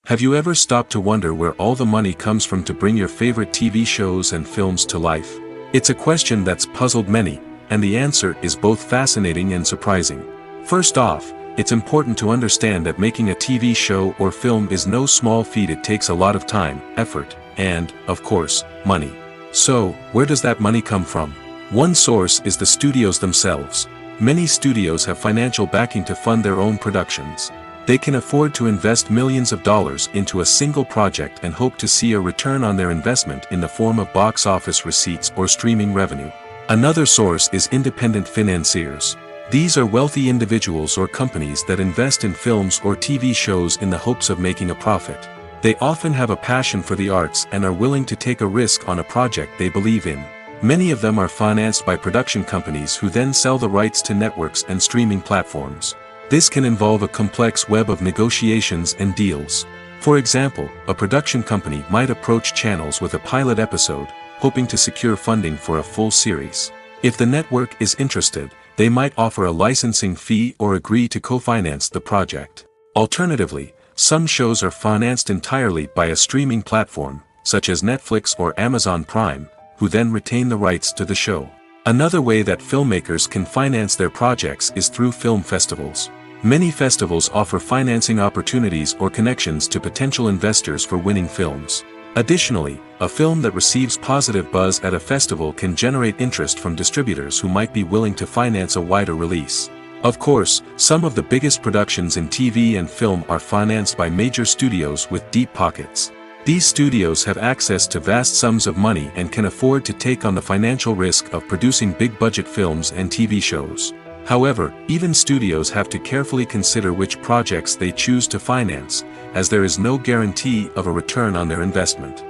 Have you ever stopped to wonder where all the money comes from to bring your favorite TV shows and films to life? It's a question that's puzzled many, and the answer is both fascinating and surprising. First off, it's important to understand that making a TV show or film is no small feat. It takes a lot of time, effort, and, of course, money. So, where does that money come from? One source is the studios themselves. Many studios have financial backing to fund their own productions. They can afford to invest millions of dollars into a single project and hope to see a return on their investment in the form of box office receipts or streaming revenue. Another source is independent financiers. These are wealthy individuals or companies that invest in films or TV shows in the hopes of making a profit. They often have a passion for the arts and are willing to take a risk on a project they believe in. Many of them are financed by production companies who then sell the rights to networks and streaming platforms. This can involve a complex web of negotiations and deals. For example, a production company might approach channels with a pilot episode, hoping to secure funding for a full series. If the network is interested, they might offer a licensing fee or agree to co-finance the project. Alternatively, some shows are financed entirely by a streaming platform, such as Netflix or Amazon Prime, who then retain the rights to the show. Another way that filmmakers can finance their projects is through film festivals. Many festivals offer financing opportunities or connections to potential investors for winning films. Additionally, a film that receives positive buzz at a festival can generate interest from distributors who might be willing to finance a wider release. Of course, some of the biggest productions in TV and film are financed by major studios with deep pockets. These studios have access to vast sums of money and can afford to take on the financial risk of producing big-budget films and TV shows. However, even studios have to carefully consider which projects they choose to finance, as there is no guarantee of a return on their investment.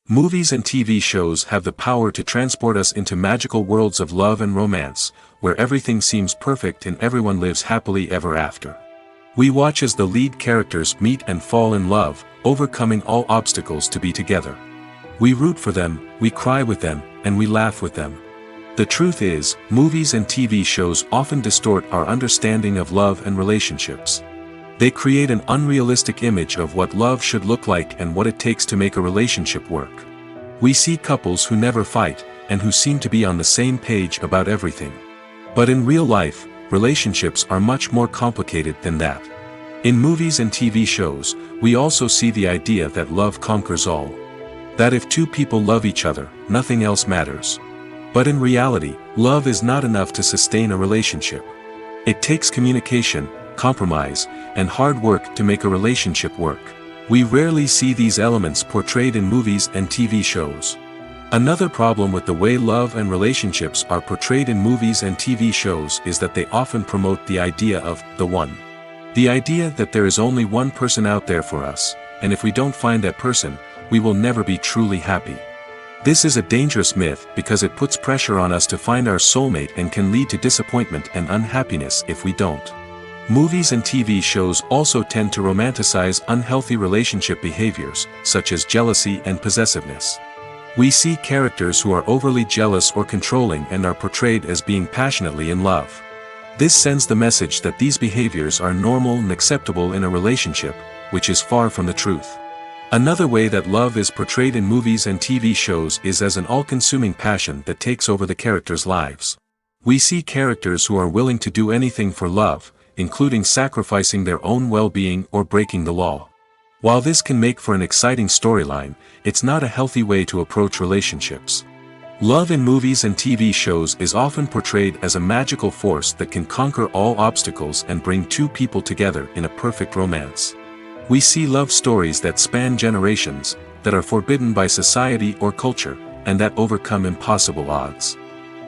Movies and TV shows have the power to transport us into magical worlds of love and romance, where everything seems perfect and everyone lives happily ever after. We watch as the lead characters meet and fall in love, overcoming all obstacles to be together. We root for them, we cry with them, and we laugh with them. The truth is, movies and TV shows often distort our understanding of love and relationships. They create an unrealistic image of what love should look like and what it takes to make a relationship work. We see couples who never fight, and who seem to be on the same page about everything. But in real life, relationships are much more complicated than that. In movies and TV shows, we also see the idea that love conquers all. That if two people love each other, nothing else matters. But in reality, love is not enough to sustain a relationship. It takes communication, compromise, and hard work to make a relationship work. We rarely see these elements portrayed in movies and TV shows. Another problem with the way love and relationships are portrayed in movies and TV shows is that they often promote the idea of the one. The idea that there is only one person out there for us, and if we don't find that person, we will never be truly happy. This is a dangerous myth because it puts pressure on us to find our soulmate and can lead to disappointment and unhappiness if we don't. Movies and TV shows also tend to romanticize unhealthy relationship behaviors, such as jealousy and possessiveness. We see characters who are overly jealous or controlling and are portrayed as being passionately in love. This sends the message that these behaviors are normal and acceptable in a relationship, which is far from the truth. Another way that love is portrayed in movies and TV shows is as an all-consuming passion that takes over the characters' lives. We see characters who are willing to do anything for love, including sacrificing their own well-being or breaking the law. While this can make for an exciting storyline, it's not a healthy way to approach relationships. Love in movies and TV shows is often portrayed as a magical force that can conquer all obstacles and bring two people together in a perfect romance. We see love stories that span generations, that are forbidden by society or culture, and that overcome impossible odds.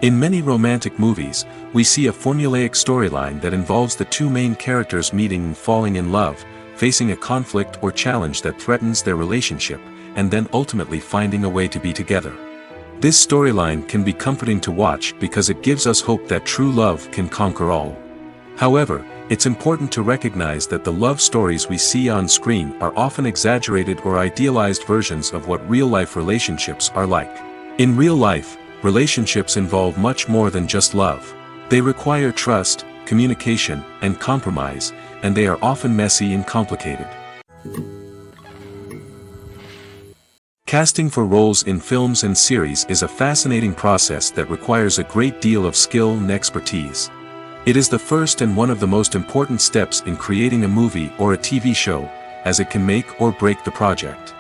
In many romantic movies, we see a formulaic storyline that involves the two main characters meeting and falling in love, facing a conflict or challenge that threatens their relationship, and then ultimately finding a way to be together. This storyline can be comforting to watch because it gives us hope that true love can conquer all. However, it's important to recognize that the love stories we see on screen are often exaggerated or idealized versions of what real-life relationships are like. In real life, relationships involve much more than just love. They require trust, communication, and compromise, and they are often messy and complicated. Casting for roles in films and series is a fascinating process that requires a great deal of skill and expertise. It is the first and one of the most important steps in creating a movie or a TV show, as it can make or break the project.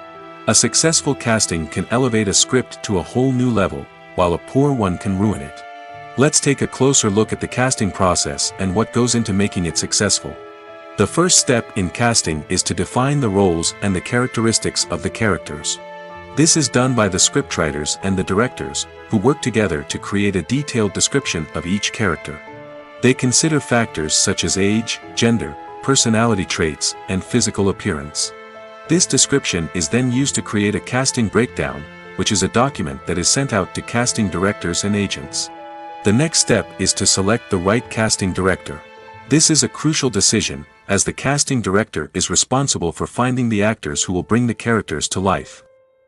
A successful casting can elevate a script to a whole new level, while a poor one can ruin it. Let's take a closer look at the casting process and what goes into making it successful. The first step in casting is to define the roles and the characteristics of the characters. This is done by the scriptwriters and the directors, who work together to create a detailed description of each character. They consider factors such as age, gender, personality traits, and physical appearance. This description is then used to create a casting breakdown, which is a document that is sent out to casting directors and agents. The next step is to select the right casting director. This is a crucial decision, as the casting director is responsible for finding the actors who will bring the characters to life.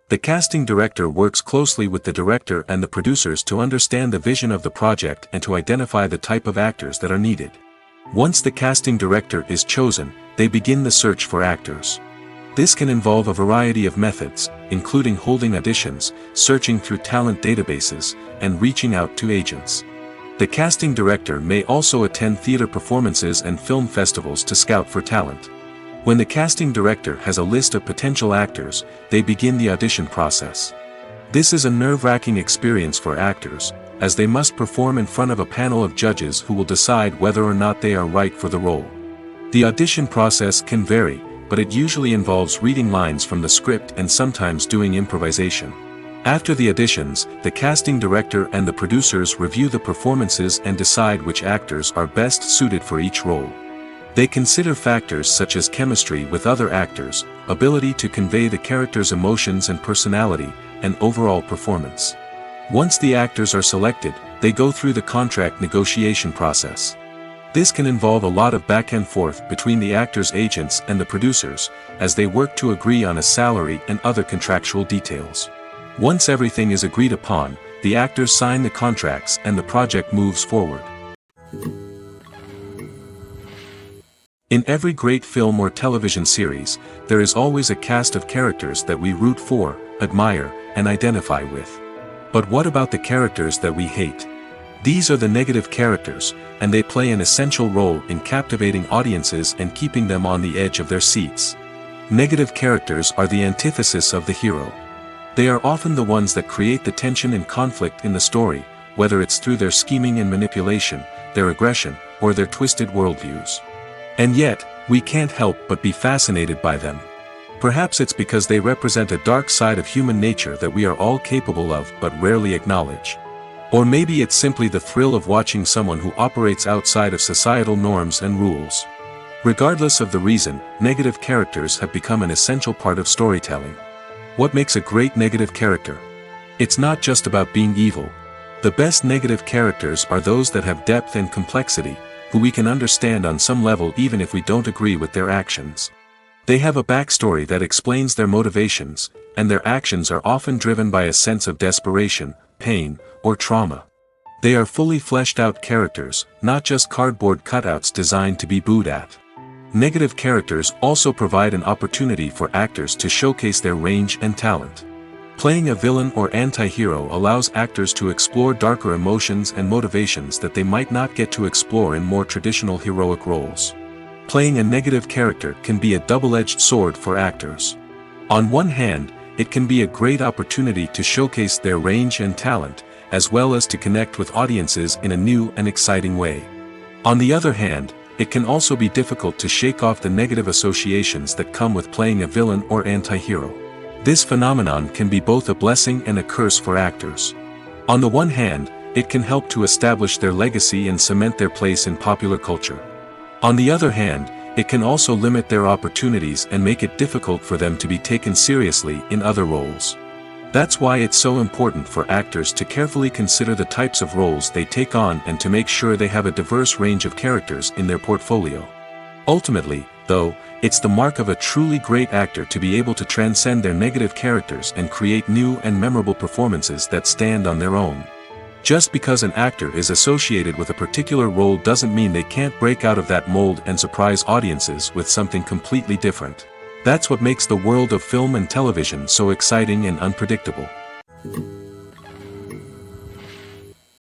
The casting director works closely with the director and the producers to understand the vision of the project and to identify the type of actors that are needed. Once the casting director is chosen, they begin the search for actors. This can involve a variety of methods, including holding auditions, searching through talent databases, and reaching out to agents. The casting director may also attend theater performances and film festivals to scout for talent. When the casting director has a list of potential actors, they begin the audition process. This is a nerve-wracking experience for actors, as they must perform in front of a panel of judges who will decide whether or not they are right for the role. The audition process can vary, but it usually involves reading lines from the script and sometimes doing improvisation. After the auditions, the casting director and the producers review the performances and decide which actors are best suited for each role. They consider factors such as chemistry with other actors, ability to convey the character's emotions and personality, and overall performance. Once the actors are selected, they go through the contract negotiation process. This can involve a lot of back and forth between the actors' agents and the producers, as they work to agree on a salary and other contractual details. Once everything is agreed upon, the actors sign the contracts and the project moves forward. In every great film or television series, there is always a cast of characters that we root for, admire, and identify with. But what about the characters that we hate? These are the negative characters, and they play an essential role in captivating audiences and keeping them on the edge of their seats. Negative characters are the antithesis of the hero. They are often the ones that create the tension and conflict in the story, whether it's through their scheming and manipulation, their aggression, or their twisted worldviews. And yet, we can't help but be fascinated by them. Perhaps it's because they represent a dark side of human nature that we are all capable of but rarely acknowledge. Or maybe it's simply the thrill of watching someone who operates outside of societal norms and rules. Regardless of the reason, negative characters have become an essential part of storytelling. What makes a great negative character? It's not just about being evil. The best negative characters are those that have depth and complexity, who we can understand on some level even if we don't agree with their actions. They have a backstory that explains their motivations, and their actions are often driven by a sense of desperation, pain, or trauma. They are fully fleshed out characters, not just cardboard cutouts designed to be booed at. Negative characters also provide an opportunity for actors to showcase their range and talent. Playing a villain or anti-hero allows actors to explore darker emotions and motivations that they might not get to explore in more traditional heroic roles. Playing a negative character can be a double-edged sword for actors. On one hand, it can be a great opportunity to showcase their range and talent, as well as to connect with audiences in a new and exciting way. On the other hand, it can also be difficult to shake off the negative associations that come with playing a villain or anti-hero. This phenomenon can be both a blessing and a curse for actors. On the one hand, it can help to establish their legacy and cement their place in popular culture. On the other hand, it can also limit their opportunities and make it difficult for them to be taken seriously in other roles. That's why it's so important for actors to carefully consider the types of roles they take on and to make sure they have a diverse range of characters in their portfolio. Ultimately, though, it's the mark of a truly great actor to be able to transcend their negative characters and create new and memorable performances that stand on their own. Just because an actor is associated with a particular role doesn't mean they can't break out of that mold and surprise audiences with something completely different. That's what makes the world of film and television so exciting and unpredictable.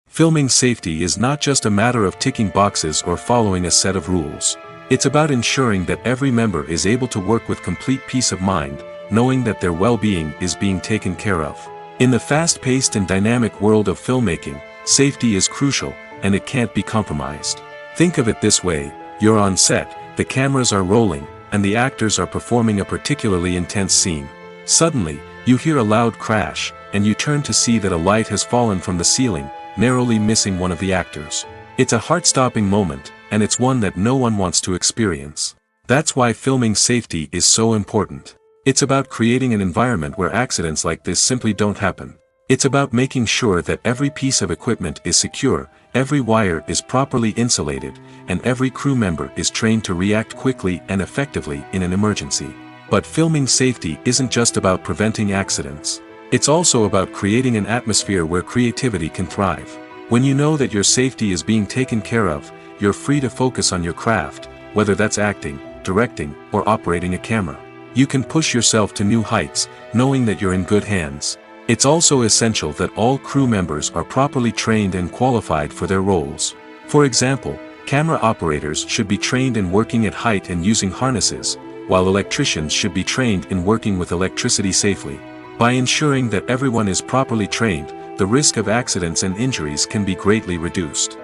Filming safety is not just a matter of ticking boxes or following a set of rules. It's about ensuring that every member is able to work with complete peace of mind, knowing that their well-being is being taken care of. In the fast-paced and dynamic world of filmmaking, safety is crucial, and it can't be compromised. Think of it this way: you're on set, the cameras are rolling, and the actors are performing a particularly intense scene. Suddenly, you hear a loud crash, and you turn to see that a light has fallen from the ceiling, narrowly missing one of the actors. It's a heart-stopping moment, and it's one that no one wants to experience. That's why filming safety is so important. It's about creating an environment where accidents like this simply don't happen. It's about making sure that every piece of equipment is secure, every wire is properly insulated, and every crew member is trained to react quickly and effectively in an emergency. But filming safety isn't just about preventing accidents. It's also about creating an atmosphere where creativity can thrive. When you know that your safety is being taken care of, you're free to focus on your craft, whether that's acting, directing, or operating a camera. You can push yourself to new heights, knowing that you're in good hands. It's also essential that all crew members are properly trained and qualified for their roles. For example, camera operators should be trained in working at height and using harnesses, while electricians should be trained in working with electricity safely. By ensuring that everyone is properly trained, the risk of accidents and injuries can be greatly reduced.